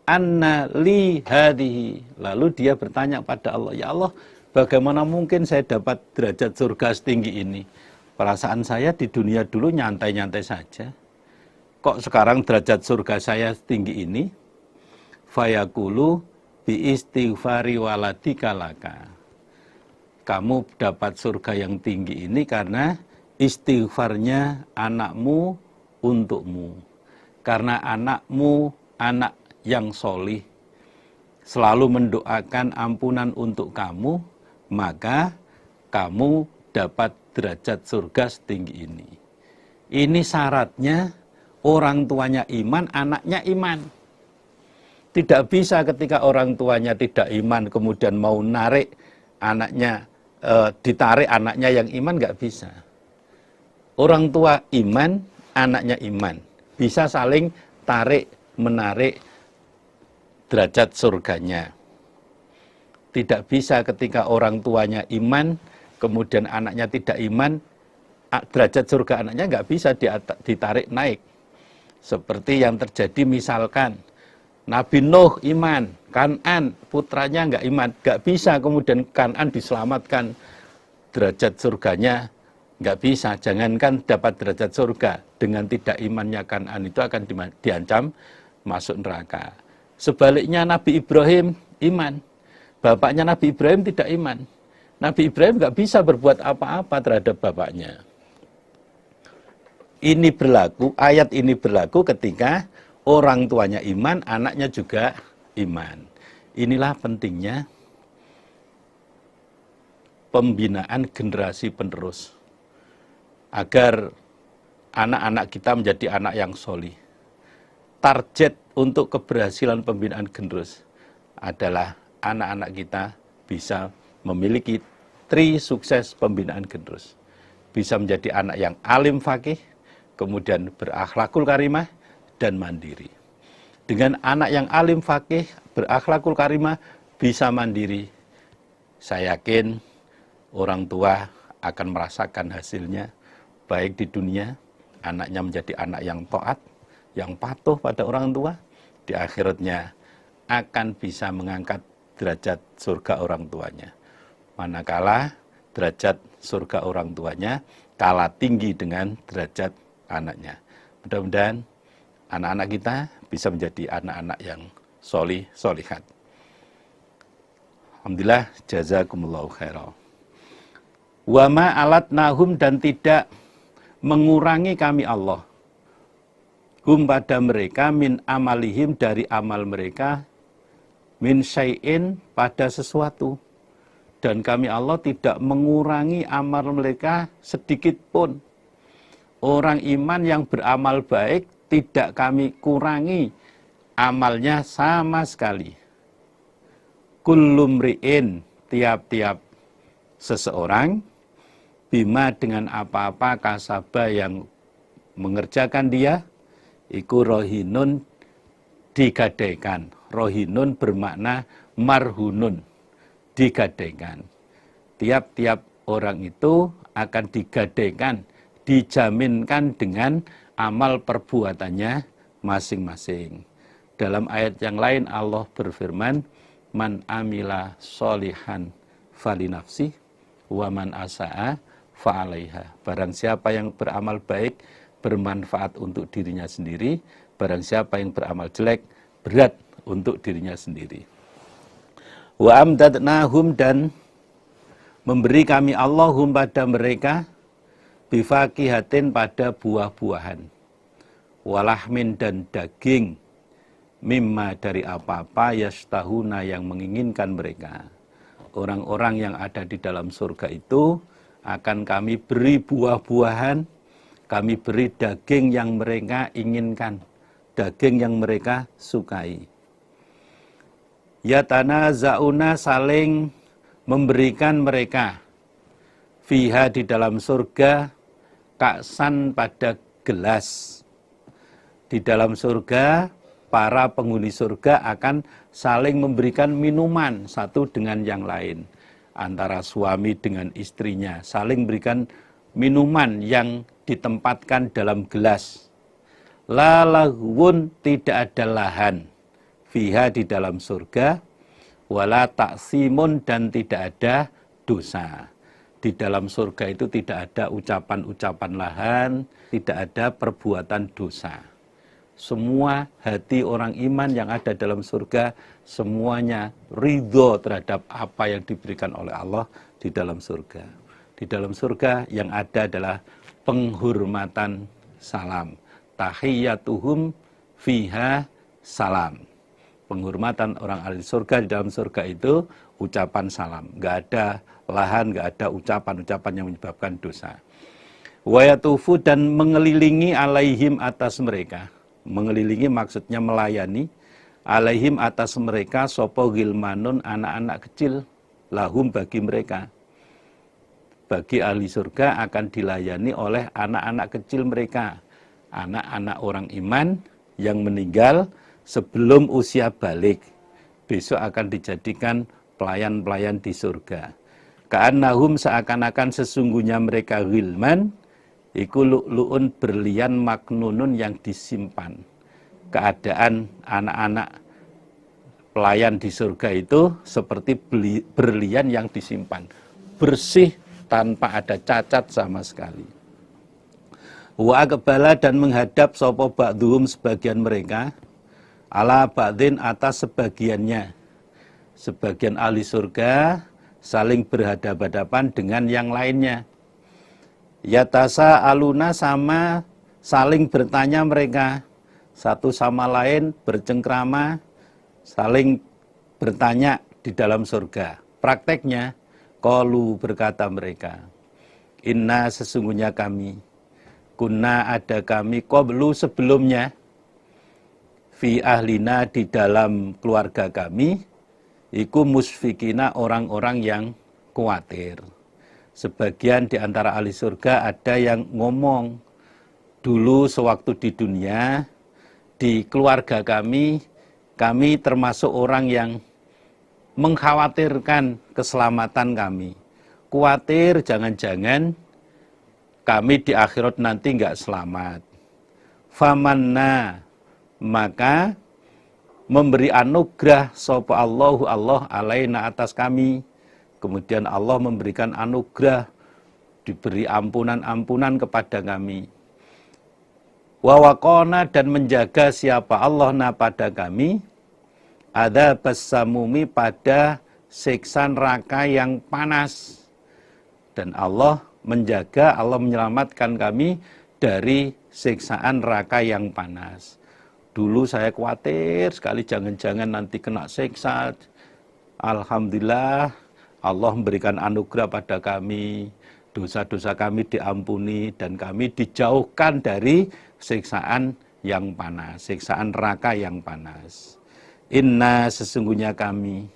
anna li hadihi. Lalu dia bertanya pada Allah, ya Allah, bagaimana mungkin saya dapat derajat surga setinggi ini? Perasaan saya di dunia dulu nyantai-nyantai saja. Kok sekarang derajat surga saya setinggi ini? Fayaqulu bi istighfari waladika laka. Kamu dapat surga yang tinggi ini karena istighfarnya anakmu untukmu. Karena anakmu anak yang solih, selalu mendoakan ampunan untuk kamu, maka kamu dapat derajat surga setinggi ini. Ini syaratnya orang tuanya iman, anaknya iman. Tidak bisa ketika orang tuanya tidak iman, kemudian mau narik anaknya, ditarik anaknya yang iman, nggak bisa. Orang tua iman, anaknya iman. Bisa saling tarik, menarik derajat surganya. Tidak bisa ketika orang tuanya iman, kemudian anaknya tidak iman, derajat surga anaknya nggak bisa ditarik naik. Seperti yang terjadi misalkan, Nabi Nuh iman, Kan'an putranya nggak iman, nggak bisa kemudian Kan'an diselamatkan, derajat surganya nggak bisa. Jangankan dapat derajat surga, dengan tidak imannya Kan'an itu akan diancam masuk neraka. Sebaliknya Nabi Ibrahim iman, bapaknya Nabi Ibrahim tidak iman. Nabi Ibrahim nggak bisa berbuat apa-apa terhadap bapaknya. Ini berlaku, ayat ini berlaku ketika orang tuanya iman, anaknya juga iman. Inilah pentingnya pembinaan generasi penerus, agar anak-anak kita menjadi anak yang solih. Target untuk keberhasilan pembinaan generasi adalah anak-anak kita bisa memiliki sukses pembinaan generasi. Bisa menjadi anak yang alim fakih, kemudian berakhlakul karimah, dan mandiri. Dengan anak yang alim fakih, berakhlakul karimah, bisa mandiri, saya yakin orang tua akan merasakan hasilnya, baik di dunia, anaknya menjadi anak yang taat, yang patuh pada orang tua, di akhiratnya akan bisa mengangkat derajat surga orang tuanya. Manakala derajat surga orang tuanya kalah tinggi dengan derajat anaknya. Mudah-mudahan anak-anak kita bisa menjadi anak-anak yang solih, solihat. Alhamdulillah, jazakumullahu khairan. Wa ma alatnahum, dan tidak mengurangi kami Allah, hum pada mereka, min amalihim, dari amal mereka, min syai'in, pada sesuatu. Dan kami Allah tidak mengurangi amal mereka sedikit pun. Orang iman yang beramal baik tidak kami kurangi amalnya sama sekali. Kullum ri'in, tiap-tiap seseorang, bima, dengan apa-apa kasaba yang mengerjakan dia, iku rohinun, digadaikan. Rohinun bermakna marhunun, digadaikan. Tiap-tiap orang itu akan digadaikan, dijaminkan dengan amal perbuatannya masing-masing. Dalam ayat yang lain Allah berfirman, man amila solihan falinafsi wa man asa'a fa'alaiha. Barang siapa yang beramal baik, bermanfaat untuk dirinya sendiri. Barang siapa yang beramal jelek, berat untuk dirinya sendiri. Wa amdadnahum, dan memberi kami Allahum pada mereka bifakihatin pada buah-buahan, walahmin dan daging, mimma dari apa-apa yastahuna yang menginginkan mereka. Orang-orang yang ada di dalam surga itu akan kami beri buah-buahan, kami beri daging yang mereka inginkan, daging yang mereka sukai. Yatanaza'una, saling memberikan mereka, fiha di dalam surga, ka'san pada gelas. Di dalam surga, para penghuni surga akan saling memberikan minuman satu dengan yang lain. Antara suami dengan istrinya, saling berikan minuman yang ditempatkan dalam gelas. La laghwun, tidak ada lahan, fiha di dalam surga, wala taksimun, dan tidak ada dosa. Di dalam surga itu tidak ada ucapan-ucapan lahan, tidak ada perbuatan dosa. Semua hati orang iman yang ada dalam surga, semuanya ridho terhadap apa yang diberikan oleh Allah di dalam surga. Di dalam surga yang ada adalah penghormatan salam. Tahiyyatuhum fiha salam. Penghormatan orang ahli surga di dalam surga itu ucapan salam. Nggak ada lahan, nggak ada ucapan-ucapan yang menyebabkan dosa. Wayatufu, dan mengelilingi alaihim atas mereka. Mengelilingi maksudnya melayani. Alaihim atas mereka sopo gilmanun, anak-anak kecil. Lahum, bagi mereka. Bagi ahli surga akan dilayani oleh anak-anak kecil mereka. Anak-anak orang iman yang meninggal sebelum usia balik, besok akan dijadikan pelayan-pelayan di surga. Ka'annahum, seakan-akan sesungguhnya mereka ghilman, iku lu'lu'un, berlian maknunun yang disimpan. Keadaan anak-anak pelayan di surga itu seperti berlian yang disimpan, bersih tanpa ada cacat sama sekali. Wa aqbala, dan menghadap sapa ba'dhum, sebagian mereka, ala ba'din, atas sebagiannya. Sebagian ahli surga saling berhadapan-hadapan dengan yang lainnya. Yatasa aluna, sama saling bertanya mereka. Satu sama lain bercengkrama, saling bertanya di dalam surga. Prakteknya, qalu, berkata mereka, inna, sesungguhnya kami, kunna, ada kami, qablu, sebelumnya, fi ahlina, di dalam keluarga kami, iku musfikina, orang-orang yang khawatir. Sebagian di antara ahli surga ada yang ngomong, dulu sewaktu di dunia, di keluarga kami termasuk orang yang mengkhawatirkan keselamatan kami. Khawatir jangan-jangan kami di akhirat nanti enggak selamat. Famanna, maka memberi anugerah sapa Allahu, Allah, alaina, atas kami. Kemudian Allah memberikan anugerah, diberi ampunan-ampunan kepada kami. Wa waqona, dan menjaga siapa Allah na pada kami, adzabas samumi, pada siksa neraka yang panas. Dan Allah menjaga, Allah menyelamatkan kami dari siksaan neraka yang panas. Dulu saya khawatir sekali jangan-jangan nanti kena siksa. Alhamdulillah Allah memberikan anugerah pada kami. Dosa-dosa kami diampuni dan kami dijauhkan dari siksaan yang panas, siksaan neraka yang panas. Inna, sesungguhnya kami,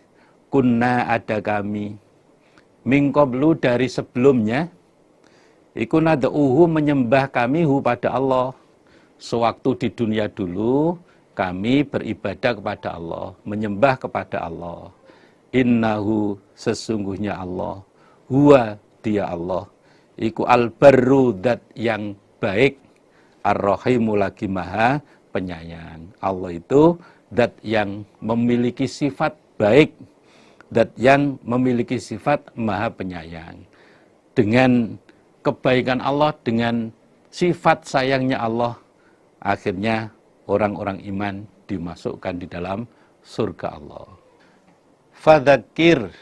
kunna, ada kami, min qablu, dari sebelumnya, iku nad'uhu, menyembah kami hu, pada Allah. Sewaktu di dunia dulu kami beribadah kepada Allah, menyembah kepada Allah. Innahu, sesungguhnya Allah, huwa, dia Allah, iku al-barru, dat yang baik, ar-rahimu, lagi maha penyayang. Allah itu dat yang memiliki sifat baik, dat yang memiliki sifat maha penyayang. Dengan kebaikan Allah, dengan sifat sayangnya Allah, akhirnya orang-orang iman dimasukkan di dalam surga Allah. Fadzakir,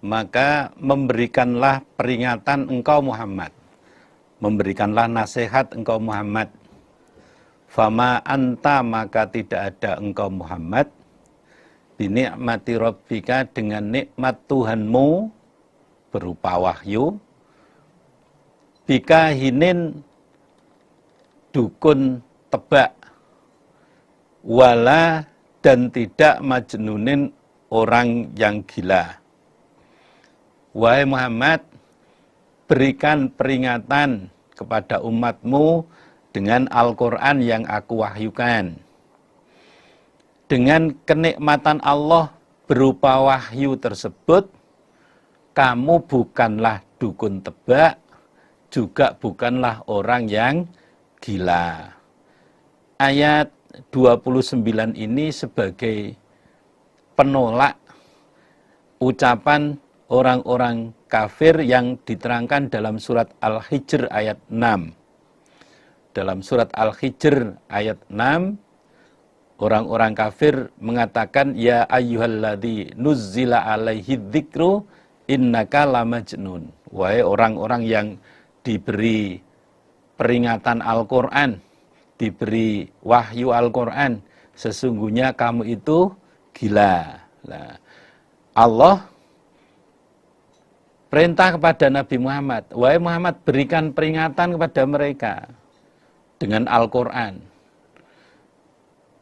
maka memberikanlah peringatan engkau Muhammad, memberikanlah nasihat engkau Muhammad. Fama anta, maka tidak ada engkau Muhammad, binikmati rabbika, dengan nikmat Tuhanmu berupa wahyu, bikahinin, dukun tebak, wala, dan tidak majnunin, orang yang gila. Wahai Muhammad, berikan peringatan kepada umatmu dengan Al-Quran yang aku wahyukan. Dengan kenikmatan Allah berupa wahyu tersebut, kamu bukanlah dukun tebak, juga bukanlah orang yang gila. Ayat 29 ini sebagai penolak ucapan orang-orang kafir yang diterangkan dalam surat Al-Hijr ayat 6. Dalam surat Al-Hijr ayat 6, orang-orang kafir mengatakan, ya ayyuhalladzi nuzzila alaihi dzikru innaka lamajnun. Wahai orang-orang yang diberi peringatan Al-Quran, diberi wahyu Al-Quran, sesungguhnya kamu itu gila. Nah, Allah perintah kepada Nabi Muhammad, wahai Muhammad, berikan peringatan kepada mereka dengan Al-Quran.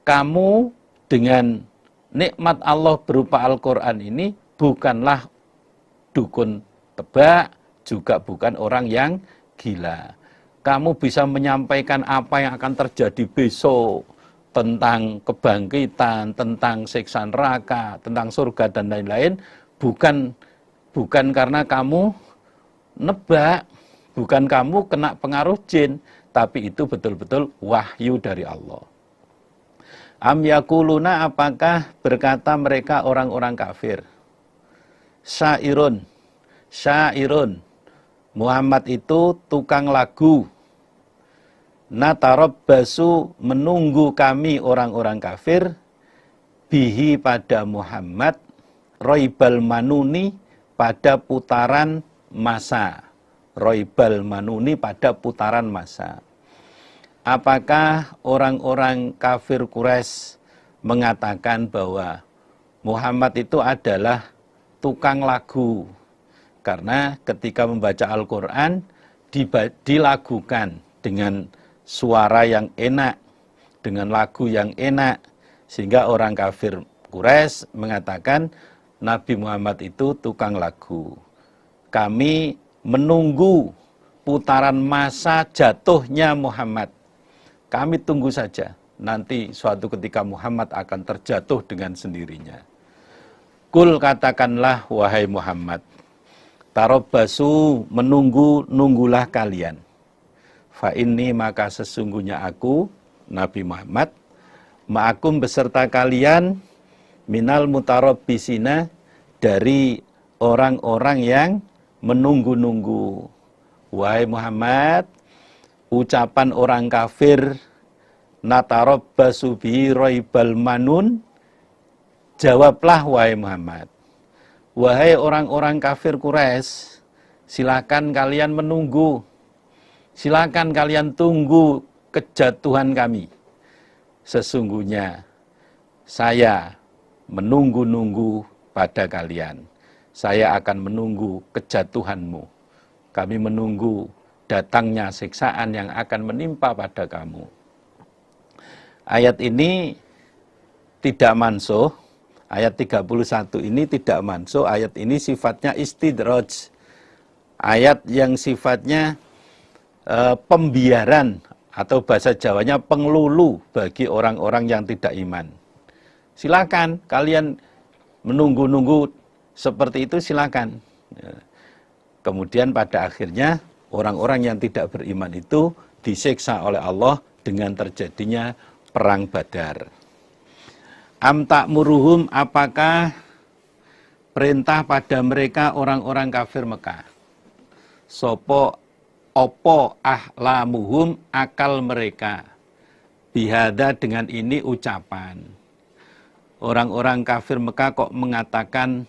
Kamu dengan nikmat Allah berupa Al-Quran ini bukanlah dukun tebak, juga bukan orang yang gila. Kamu bisa menyampaikan apa yang akan terjadi besok, tentang kebangkitan, tentang siksa neraka, tentang surga dan lain-lain, bukan karena kamu nebak, bukan kamu kena pengaruh jin, tapi itu betul-betul wahyu dari Allah. Am yakuluna, apakah berkata mereka orang-orang kafir, syairun, Muhammad itu tukang lagu. Natarabbasu, menunggu kami orang-orang kafir, bihi pada Muhammad, roibal manuni, pada putaran masa. Roibal manuni, pada putaran masa. Apakah orang-orang kafir Quraisy mengatakan bahwa Muhammad itu adalah tukang lagu? Karena ketika membaca Al-Quran dilagukan dengan suara yang enak, dengan lagu yang enak, sehingga orang kafir Quraisy mengatakan Nabi Muhammad itu tukang lagu. Kami menunggu putaran masa jatuhnya Muhammad. Kami tunggu saja, nanti suatu ketika Muhammad akan terjatuh dengan sendirinya. Kul, katakanlah wahai Muhammad, tarabbasu, nunggulah kalian. Fa inni, maka sesungguhnya aku, Nabi Muhammad, ma'akum beserta kalian, minal mutarabbisina, dari orang-orang yang menunggu-nunggu. Wahai Muhammad, ucapan orang kafir, natarabbasu bi raibal manun, jawablah wahai Muhammad, wahai orang-orang kafir Quraisy, silakan kalian menunggu, silakan kalian tunggu kejatuhan kami. Sesungguhnya saya menunggu-nunggu pada kalian. Saya akan menunggu kejatuhanmu. Kami menunggu datangnya siksaan yang akan menimpa pada kamu. Ayat ini tidak mansuh. Ayat 31 ini tidak mansuh. Ayat ini sifatnya istidraj. Ayat yang sifatnya pembiaran, atau bahasa Jawanya penglulu bagi orang-orang yang tidak iman. Silakan kalian menunggu-nunggu seperti itu, silakan. Kemudian pada akhirnya orang-orang yang tidak beriman itu disiksa oleh Allah dengan terjadinya perang Badar. Am ta'muruhum, apakah perintah pada mereka orang-orang kafir Mekah? Opo ahlamuhum, akal mereka, bihada, dengan ini ucapan. orang-orang kafir Mekah kok mengatakan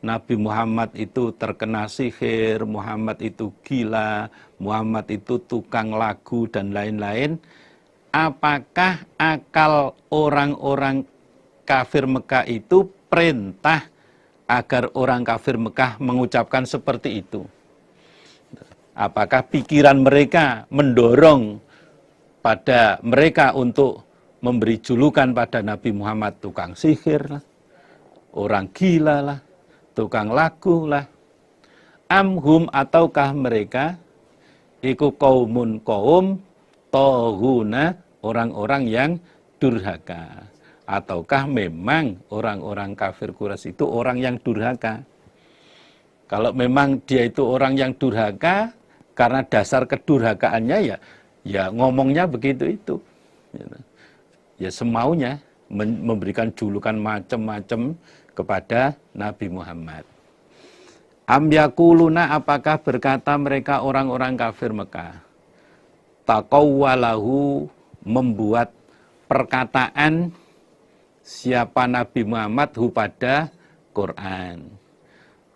Nabi Muhammad itu terkena sihir, Muhammad itu gila, Muhammad itu tukang lagu dan lain-lain. Apakah akal orang-orang kafir Mekah itu perintah agar orang kafir Mekah mengucapkan seperti itu? Apakah pikiran mereka mendorong pada mereka untuk memberi julukan pada Nabi Muhammad tukang sihir lah, orang gila lah, tukang lagu lah? Amhum ataukah mereka iku kaumun kaum tohuna, orang-orang yang durhaka? Ataukah memang orang-orang kafir Quraisy itu orang yang durhaka? Kalau memang dia itu orang yang durhaka, karena dasar kedurhakaannya ya ngomongnya begitu itu. Ya semaunya memberikan julukan macam-macam kepada Nabi Muhammad. Am yakuluna, apakah berkata mereka orang-orang kafir Mekah, taqawwalahu, membuat perkataan siapa Nabi Muhammad hu pada Quran.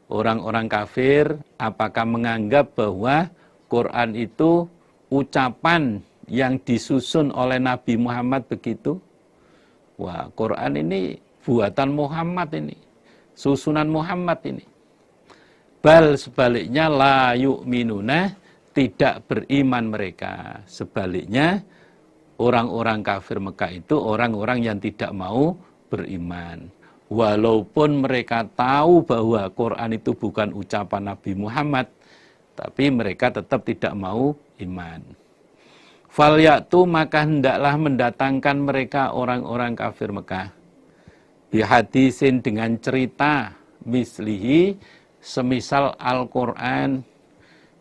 Orang-orang kafir apakah menganggap bahwa Quran itu ucapan yang disusun oleh Nabi Muhammad begitu? Wah, Quran ini buatan Muhammad ini, susunan Muhammad ini. Bal, sebaliknya, la yu'minuna, tidak beriman mereka. Sebaliknya, orang-orang kafir Mekah itu orang-orang yang tidak mau beriman. Walaupun mereka tahu bahwa Quran itu bukan ucapan Nabi Muhammad, tapi mereka tetap tidak mau iman. Falyatu, maka hendaklah mendatangkan mereka orang-orang kafir Mekah bihadisin, dengan cerita mislihi, semisal Al-Quran.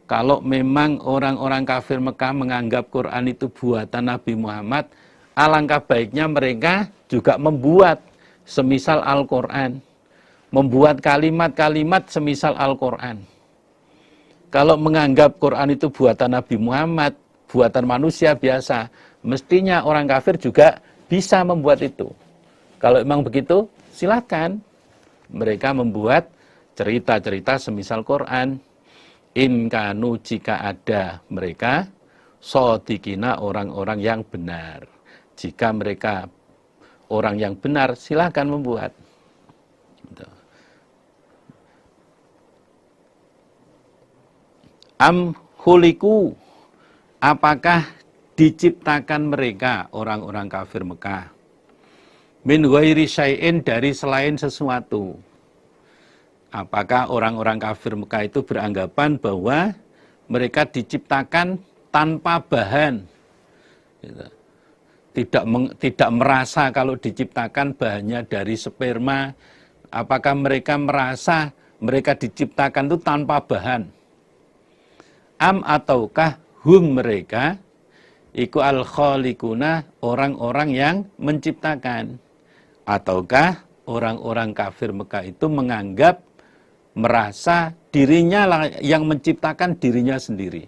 Kalau memang orang-orang kafir Mekah menganggap Quran itu buatan Nabi Muhammad, alangkah baiknya mereka juga membuat semisal Al-Quran, membuat kalimat-kalimat semisal Al-Quran. Kalau menganggap Quran itu buatan Nabi Muhammad, buatan manusia biasa, mestinya orang kafir juga bisa membuat itu. Kalau memang begitu, silakan mereka membuat cerita-cerita semisal Quran. In kanu, jika ada mereka shodiqina, orang-orang yang benar. Jika mereka orang yang benar, silakan membuat. Am khuliqu, apakah diciptakan mereka orang-orang kafir Mekah min ghairi syai'in, dari selain sesuatu? Apakah orang-orang kafir Mekah itu beranggapan bahwa mereka diciptakan tanpa bahan? Tidak merasa kalau diciptakan bahannya dari sperma. Apakah mereka merasa mereka diciptakan itu tanpa bahan? Am, ataukah hum, mereka iku al-khaliquna, orang-orang yang menciptakan? Ataukah orang-orang kafir Mekah itu menganggap, merasa dirinya yang menciptakan dirinya sendiri?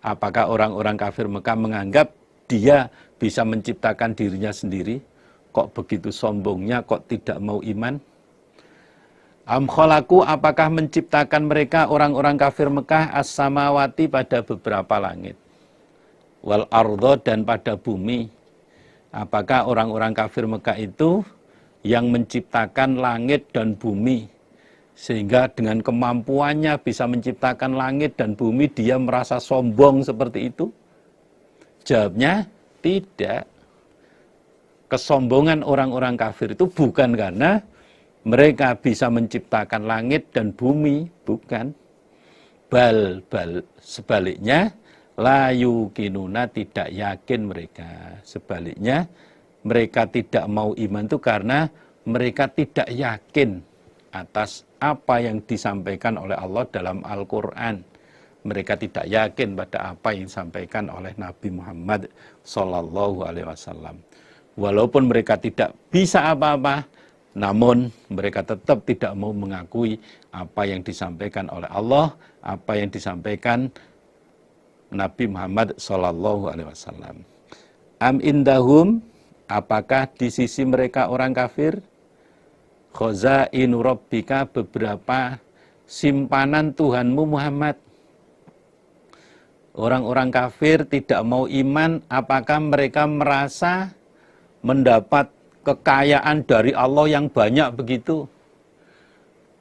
Apakah orang-orang kafir Mekah menganggap dia bisa menciptakan dirinya sendiri? Kok begitu sombongnya, kok tidak mau iman? Am khalaku, apakah menciptakan mereka orang-orang kafir Mekah as-samawati, pada beberapa langit, wal ardo, dan pada bumi? Apakah orang-orang kafir Mekah itu yang menciptakan langit dan bumi, sehingga dengan kemampuannya bisa menciptakan langit dan bumi dia merasa sombong seperti itu? Jawabnya tidak. Kesombongan orang-orang kafir itu bukan karena mereka bisa menciptakan langit dan bumi, bukan. Bal, sebaliknya, la yuqinuna, tidak yakin mereka. Sebaliknya, mereka tidak mau iman itu karena mereka tidak yakin atas apa yang disampaikan oleh Allah dalam Al-Quran. Mereka tidak yakin pada apa yang disampaikan oleh Nabi Muhammad SAW. Walaupun mereka tidak bisa apa-apa, namun mereka tetap tidak mau mengakui apa yang disampaikan oleh Allah, apa yang disampaikan Nabi Muhammad SAW. Am indahum, Apakah di sisi mereka orang kafir? Khazainu rabbika, beberapa simpanan Tuhanmu Muhammad. Orang-orang kafir tidak mau iman, apakah mereka merasa mendapat kekayaan dari Allah yang banyak begitu?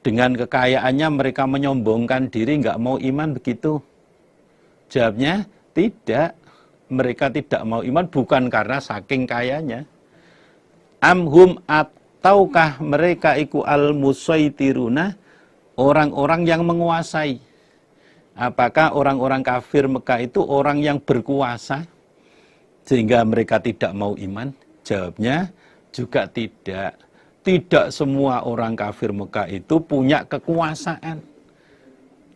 Dengan kekayaannya mereka menyombongkan diri, nggak mau iman begitu? Jawabnya, tidak. Mereka tidak mau iman bukan karena saking kayanya. Amhum, ataukah mereka iku al-musaitiruna, orang-orang yang menguasai. Apakah orang-orang kafir Mekah itu orang yang berkuasa sehingga mereka tidak mau iman? Jawabnya juga tidak. Tidak semua orang kafir Mekah itu punya kekuasaan.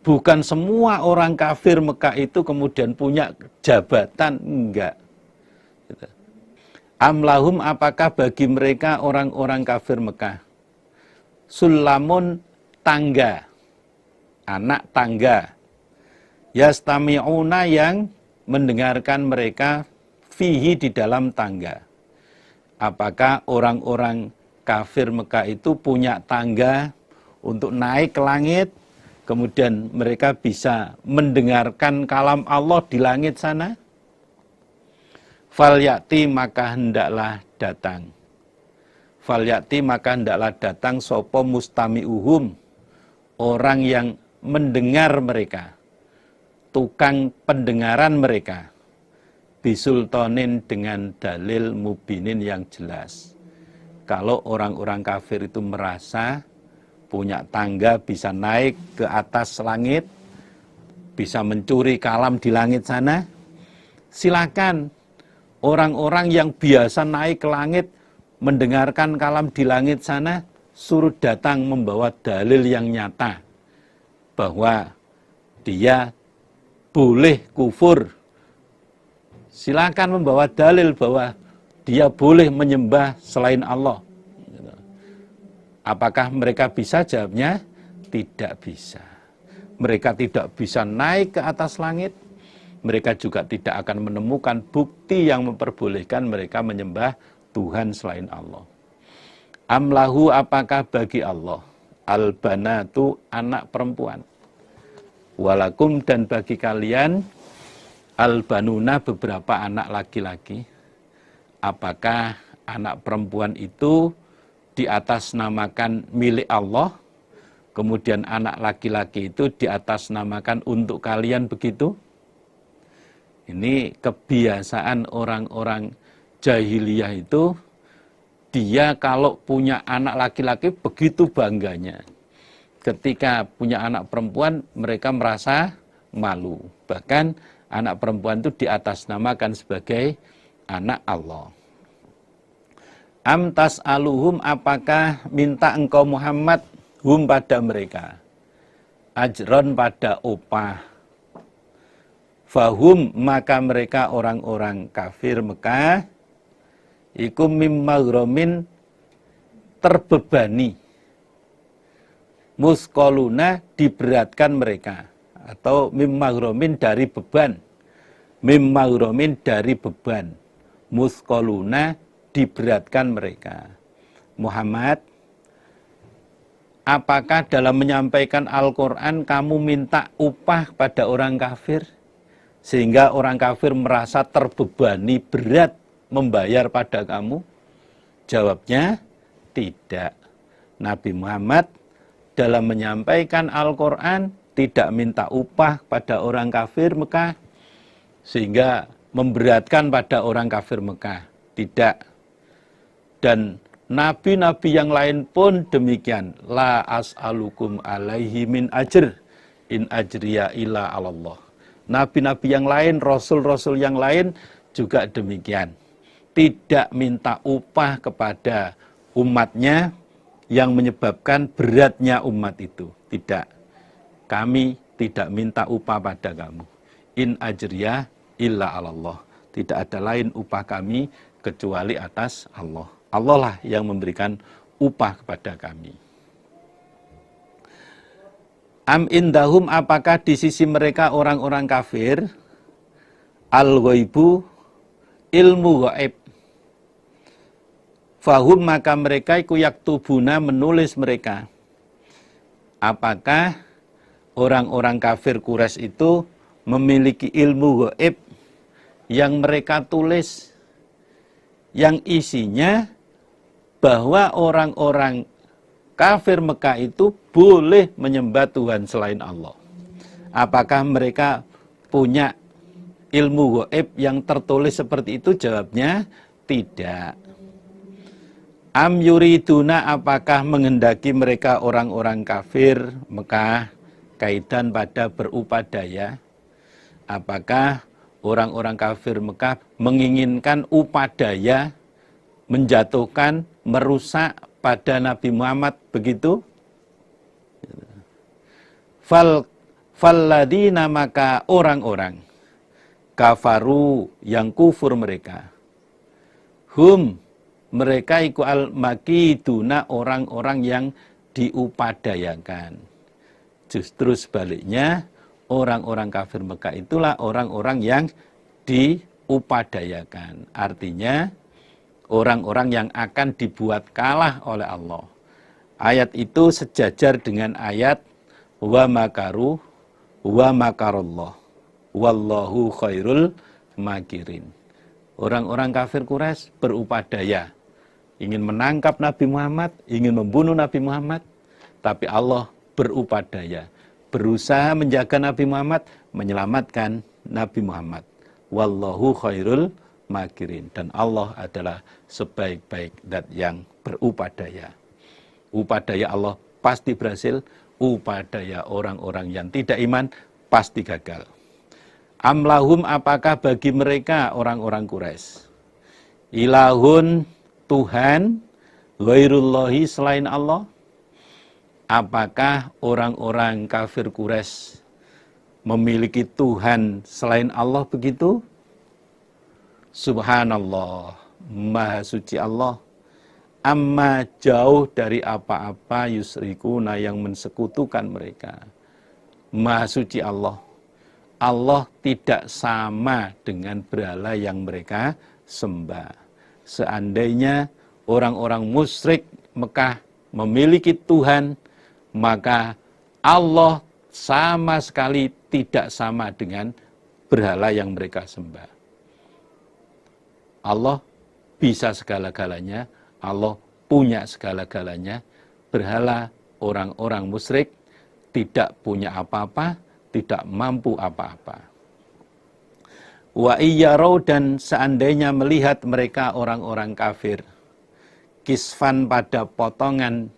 Bukan semua orang kafir Mekah itu kemudian punya jabatan, enggak. Amlahum, apakah bagi mereka orang-orang kafir Mekah sulamun, tangga, anak tangga, yastami'una, yang mendengarkan mereka fihi, di dalam tangga. Apakah orang-orang kafir Mekah itu punya tangga untuk naik ke langit, kemudian mereka bisa mendengarkan kalam Allah di langit sana? Falyati, maka hendaklah datang. Falyati, maka hendaklah datang sopo mustami'uhum, orang yang mendengar mereka, tukang pendengaran mereka, bisultonin, dengan dalil mubinin, yang jelas. Kalau orang-orang kafir itu merasa punya tangga, bisa naik ke atas langit, bisa mencuri kalam di langit sana, silakan. Orang-orang yang biasa naik ke langit, mendengarkan kalam di langit sana, suruh datang membawa dalil yang nyata bahwa dia boleh kufur. Silakan membawa dalil bahwa dia boleh menyembah selain Allah. Apakah mereka bisa? Jawabnya, tidak bisa. Mereka tidak bisa naik ke atas langit. Mereka juga tidak akan menemukan bukti yang memperbolehkan mereka menyembah Tuhan selain Allah. Amlahu, apakah bagi Allah al-banatu, anak perempuan. Walakum, dan bagi kalian al-banuna, beberapa anak laki-laki. Apakah anak perempuan itu di atas namakan milik Allah, kemudian anak laki-laki itu di atas namakan untuk kalian, begitu? Ini kebiasaan orang-orang jahiliyah itu, dia kalau punya anak laki-laki begitu bangganya. Ketika punya anak perempuan, mereka merasa malu. Bahkan anak perempuan itu di atas namakan sebagai anak Allah. Am tas'aluhum, apakah minta engkau Muhammad hum, pada mereka, ajron, pada upah. Fahum, maka mereka orang-orang kafir Mekah iku mimmaghromin, terbebani. Muskoluna, diberatkan mereka, atau mimmaghromin, dari beban. Mimmaghromin, dari beban. Muskoluna, diberatkan mereka. Muhammad, apakah dalam menyampaikan Al-Quran kamu minta upah pada orang kafir, sehingga orang kafir merasa terbebani, berat membayar pada kamu? Jawabnya, tidak. Nabi Muhammad dalam menyampaikan Al-Quran tidak minta upah pada orang kafir Mekah, sehingga memberatkan pada orang kafir Mekah. Tidak. Dan nabi-nabi yang lain pun demikian. La as'alukum alaihi min ajr, in ajriya illa 'alallah. Nabi-nabi yang lain, rasul-rasul yang lain juga demikian. Tidak minta upah kepada umatnya yang menyebabkan beratnya umat itu. Tidak. Kami tidak minta upah pada kamu. In ajriya illa 'alallah. Tidak ada lain upah kami kecuali atas Allah. Allah lah yang memberikan upah kepada kami. Am indahum, apakah di sisi mereka orang-orang kafir al-ghaibu, ilmu gaib. Fahum maka mereka iku yaktubuna menulis mereka. Apakah orang-orang kafir Quraisy itu memiliki ilmu gaib yang mereka tulis, yang isinya bahwa orang-orang kafir Mekah itu boleh menyembah Tuhan selain Allah. Apakah mereka punya ilmu gaib yang tertulis seperti itu? Jawabnya tidak. Am yuriduna, apakah menghendaki mereka orang-orang kafir Mekah kaidan pada berupadaya? Apakah orang-orang kafir Mekah menginginkan upadaya, menjatuhkan, merusak pada Nabi Muhammad begitu? Falladina, maka orang-orang kafaru yang kufur mereka, hum mereka iku al-makiduna, orang-orang yang diupadayakan. Justru sebaliknya, orang-orang kafir Mekah itulah orang-orang yang diupadayakan. Artinya, orang-orang yang akan dibuat kalah oleh Allah. Ayat itu sejajar dengan ayat wa makaru wa makarallah wallahu khairul makirin. Orang-orang kafir Quraisy berupadaya, ingin menangkap Nabi Muhammad, ingin membunuh Nabi Muhammad, tapi Allah berupadaya, berusaha menjaga Nabi Muhammad, menyelamatkan Nabi Muhammad. Wallahu khairul makirin, dan Allah adalah sebaik-baik zat yang berupadaya. Upadaya Allah pasti berhasil, upadaya orang-orang yang tidak iman pasti gagal. Amlahum, apakah bagi mereka orang-orang Quraisy ilahun, Tuhan, ghairullahi, selain Allah? Apakah orang-orang kafir Quraisy memiliki Tuhan selain Allah begitu? Subhanallah, maha suci Allah, amma jauh dari apa-apa yusrikuna yang mensekutukan mereka. Maha suci Allah. Allah tidak sama dengan berhala yang mereka sembah. Seandainya orang-orang musyrik Mekah memiliki Tuhan, maka Allah sama sekali tidak sama dengan berhala yang mereka sembah. Allah bisa segala-galanya, Allah punya segala-galanya. Berhala orang-orang musyrik tidak punya apa-apa, tidak mampu apa-apa. Wa iyyarau, dan seandainya melihat mereka orang-orang kafir, kisfan pada potongan,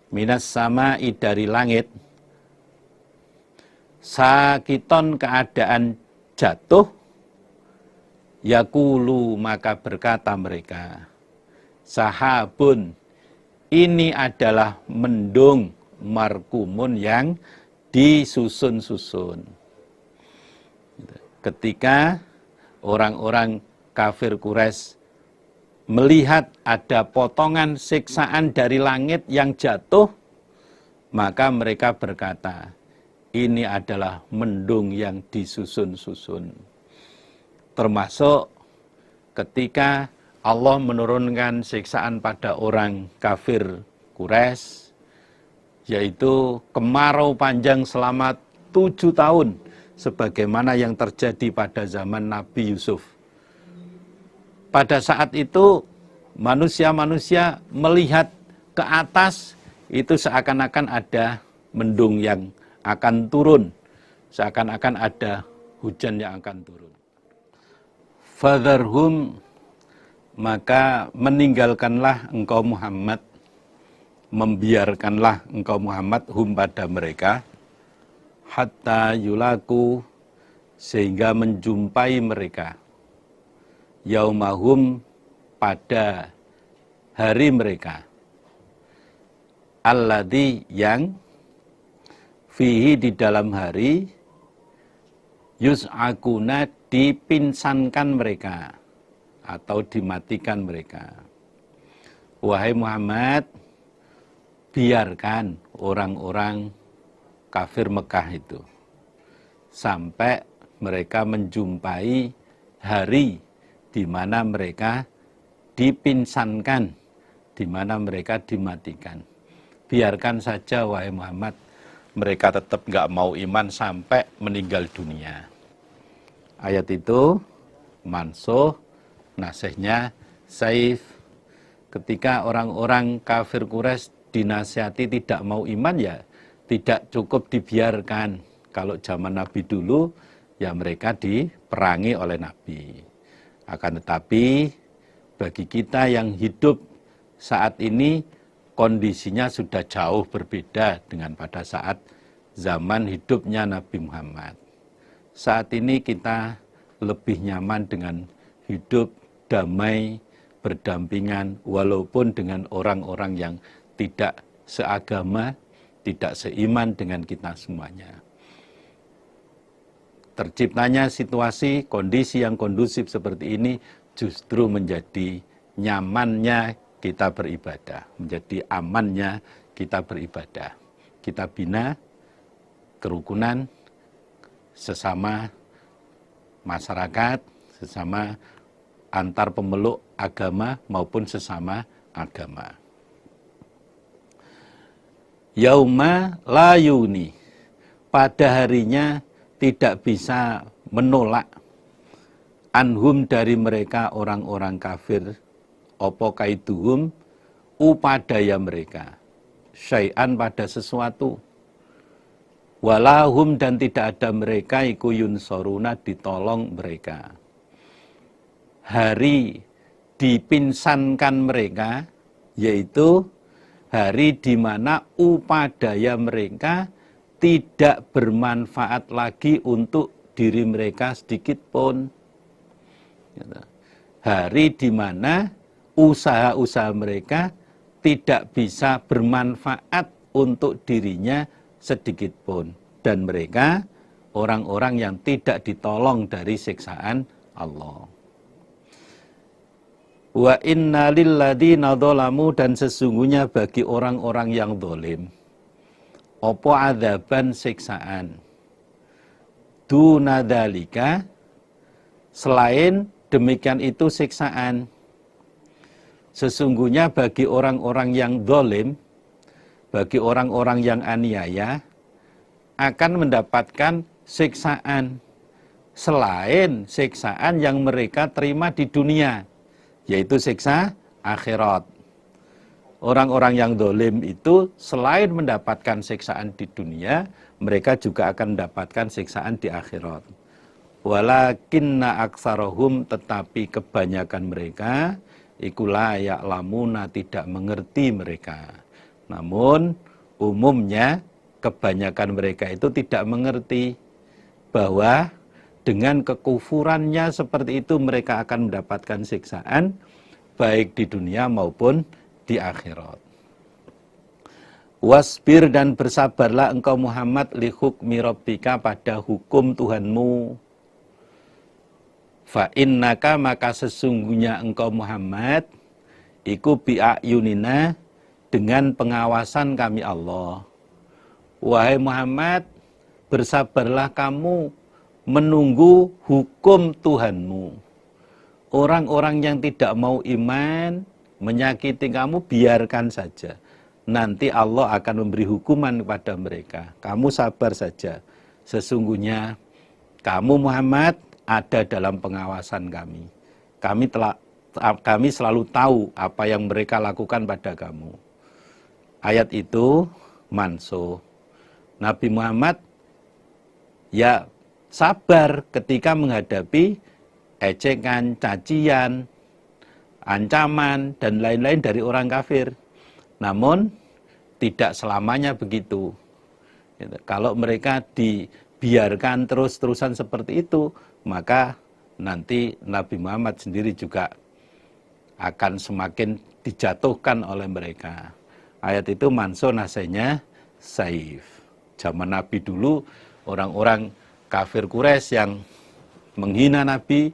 minas sama'i dari langit, sakiton keadaan jatuh, yakulu maka berkata mereka, sahabun, ini adalah mendung markumun yang disusun-susun. Ketika orang-orang kafir Quraisy melihat ada potongan siksaan dari langit yang jatuh, maka mereka berkata, ini adalah mendung yang disusun-susun. Termasuk ketika Allah menurunkan siksaan pada orang kafir Quraisy, yaitu kemarau panjang selama 7 tahun, sebagaimana yang terjadi pada zaman Nabi Yusuf. Pada saat itu, manusia-manusia melihat ke atas, itu seakan-akan ada mendung yang akan turun, seakan-akan ada hujan yang akan turun. Fadharhum, maka meninggalkanlah engkau Muhammad, membiarkanlah engkau Muhammad hum pada mereka, hatta yulaku, sehingga menjumpai mereka, yaumahum, pada hari mereka, alladzi, yang fihi, di dalam hari, yus'akuna, dipinsankan mereka atau dimatikan mereka. Wahai Muhammad, biarkan orang-orang kafir Mekah itu sampai mereka menjumpai hari di mana mereka dipinsankan, di mana mereka dimatikan. Biarkan saja wahai Muhammad, mereka tetap nggak mau iman sampai meninggal dunia. Ayat itu mansuh, nasihnya Saif. Ketika orang-orang kafir Quraisy dinasihati tidak mau iman, ya tidak cukup dibiarkan. Kalau zaman Nabi dulu, ya mereka diperangi oleh Nabi. Akan tetapi bagi kita yang hidup saat ini, kondisinya sudah jauh berbeda dengan pada saat zaman hidupnya Nabi Muhammad. Saat ini kita lebih nyaman dengan hidup damai, berdampingan, walaupun dengan orang-orang yang tidak seagama, tidak seiman dengan kita semuanya. Terciptanya situasi, kondisi yang kondusif seperti ini justru menjadi nyamannya kita beribadah, menjadi amannya kita beribadah. Kita bina kerukunan sesama masyarakat, sesama antar pemeluk agama maupun sesama agama. Yauma la yuni, pada harinya tidak bisa menolak anhum dari mereka orang-orang kafir, opo kaiduhum, upadaya mereka, syai'an pada sesuatu, walahum dan tidak ada mereka iku yunsoruna ditolong mereka. Hari dipinsankan mereka, yaitu hari di mana upadaya mereka tidak bermanfaat lagi untuk diri mereka sedikit pun. Hari di mana usaha-usaha mereka tidak bisa bermanfaat untuk dirinya sedikit pun. Dan mereka orang-orang yang tidak ditolong dari siksaan Allah. Wa inna lilladzina dzalamu, dan sesungguhnya bagi orang-orang yang zalim apa adzaban siksaan duna dzalika, selain demikian itu siksaan. Sesungguhnya bagi orang-orang yang zalim, bagi orang-orang yang aniaya akan mendapatkan siksaan selain siksaan yang mereka terima di dunia, yaitu siksa akhirat. Orang-orang yang zalim itu selain mendapatkan siksaan di dunia, mereka juga akan mendapatkan siksaan di akhirat. Walakinna aktsarahum, tetapi kebanyakan mereka iku la ya'lamuna, tidak mengerti mereka. Namun umumnya kebanyakan mereka itu tidak mengerti bahwa dengan kekufurannya seperti itu mereka akan mendapatkan siksaan baik di dunia maupun di akhirat. Wasbir, dan bersabarlah engkau Muhammad li hukmi rabbika, pada hukum Tuhanmu. Fa innaka, maka sesungguhnya engkau Muhammad iku bi'ayunina, dengan pengawasan kami Allah. Wahai Muhammad, bersabarlah kamu menunggu hukum Tuhanmu. Orang-orang yang tidak mau iman, menyakiti kamu, biarkan saja. Nanti Allah akan memberi hukuman kepada mereka. Kamu sabar saja. Sesungguhnya kamu Muhammad ada dalam pengawasan kami. Kami selalu tahu apa yang mereka lakukan pada kamu. Ayat itu mansuh. Nabi Muhammad ya sabar ketika menghadapi ejekan, cacian, ancaman, dan lain-lain dari orang kafir. Namun tidak selamanya begitu. Kalau mereka dibiarkan terus-terusan seperti itu, maka nanti Nabi Muhammad sendiri juga akan semakin dijatuhkan oleh mereka. Ayat itu mansuh, nasihnya Saif. Zaman Nabi dulu, orang-orang kafir Quraisy yang menghina Nabi,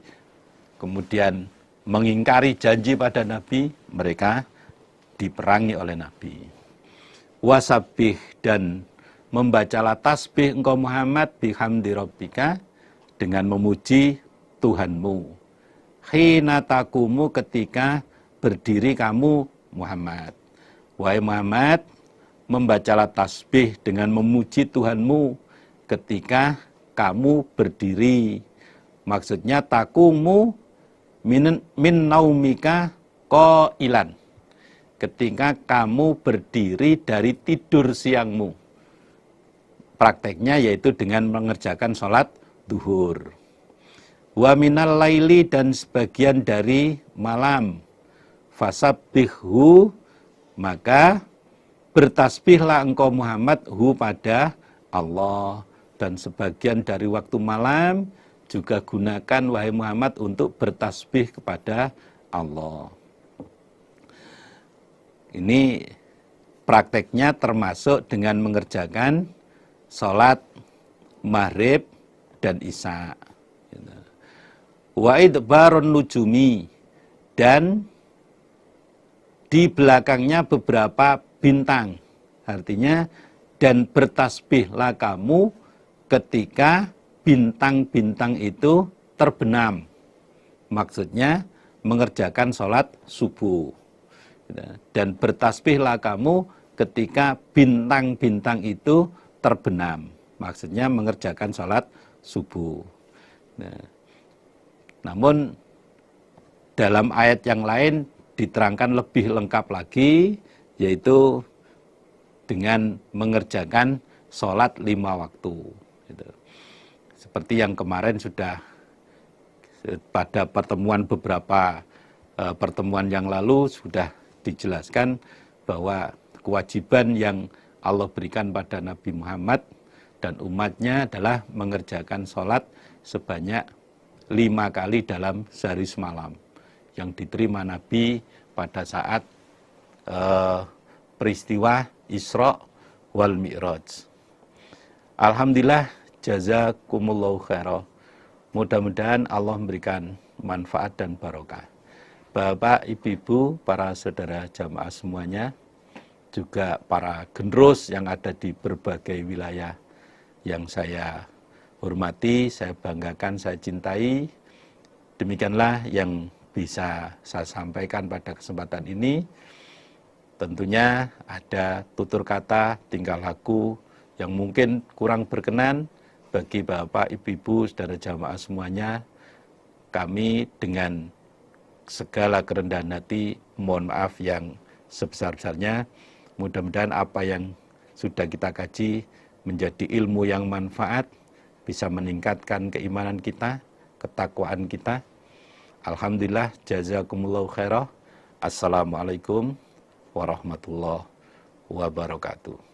kemudian mengingkari janji pada Nabi, mereka diperangi oleh Nabi. Wasabbih, dan membacalah tasbih engkau Muhammad bihamdi rabbika, dengan memuji Tuhanmu. Khina takumu, ketika berdiri kamu Muhammad. Wahai Muhammad, membacalah tasbih dengan memuji Tuhanmu ketika kamu berdiri. Maksudnya takumu min naumika qailan. Ketika kamu berdiri dari tidur siangmu. Prakteknya yaitu dengan mengerjakan sholat duhur. Wa minal laili, dan sebagian dari malam. Fasabbihhu, maka bertasbihlah engkau Muhammad hu pada Allah. Dan sebagian dari waktu malam juga gunakan wahai Muhammad untuk bertasbih kepada Allah. Ini prakteknya termasuk dengan mengerjakan sholat maghrib dan isya. Wa idbarun nujumi, dan di belakangnya beberapa bintang. Artinya, dan bertasbihlah kamu ketika bintang-bintang itu terbenam. Maksudnya mengerjakan sholat subuh. Dan bertasbihlah kamu ketika bintang-bintang itu terbenam. Maksudnya mengerjakan sholat subuh. Namun dalam ayat yang lain diterangkan lebih lengkap lagi, yaitu dengan mengerjakan sholat 5 waktu. Seperti yang kemarin sudah pada beberapa pertemuan yang lalu sudah dijelaskan bahwa kewajiban yang Allah berikan pada Nabi Muhammad dan umatnya adalah mengerjakan sholat sebanyak 5 kali dalam sehari semalam yang diterima Nabi pada saat peristiwa Isra wal Mi'raj. Alhamdulillah, jazakumullahu khairan. Mudah-mudahan Allah memberikan manfaat dan barokah. Bapak, Ibu, para saudara jamaah semuanya, juga para generus yang ada di berbagai wilayah yang saya hormati, saya banggakan, saya cintai. Demikianlah yang bisa saya sampaikan pada kesempatan ini. Tentunya ada tutur kata, tingkah laku yang mungkin kurang berkenan bagi Bapak, Ibu, saudara jamaah semuanya. Kami dengan segala kerendahan hati mohon maaf yang sebesar-besarnya. Mudah-mudahan apa yang sudah kita kaji menjadi ilmu yang manfaat, bisa meningkatkan keimanan kita, ketakwaan kita. Alhamdulillah, jazakumullahu khairah. Assalamualaikum warahmatullahi wabarakatuh.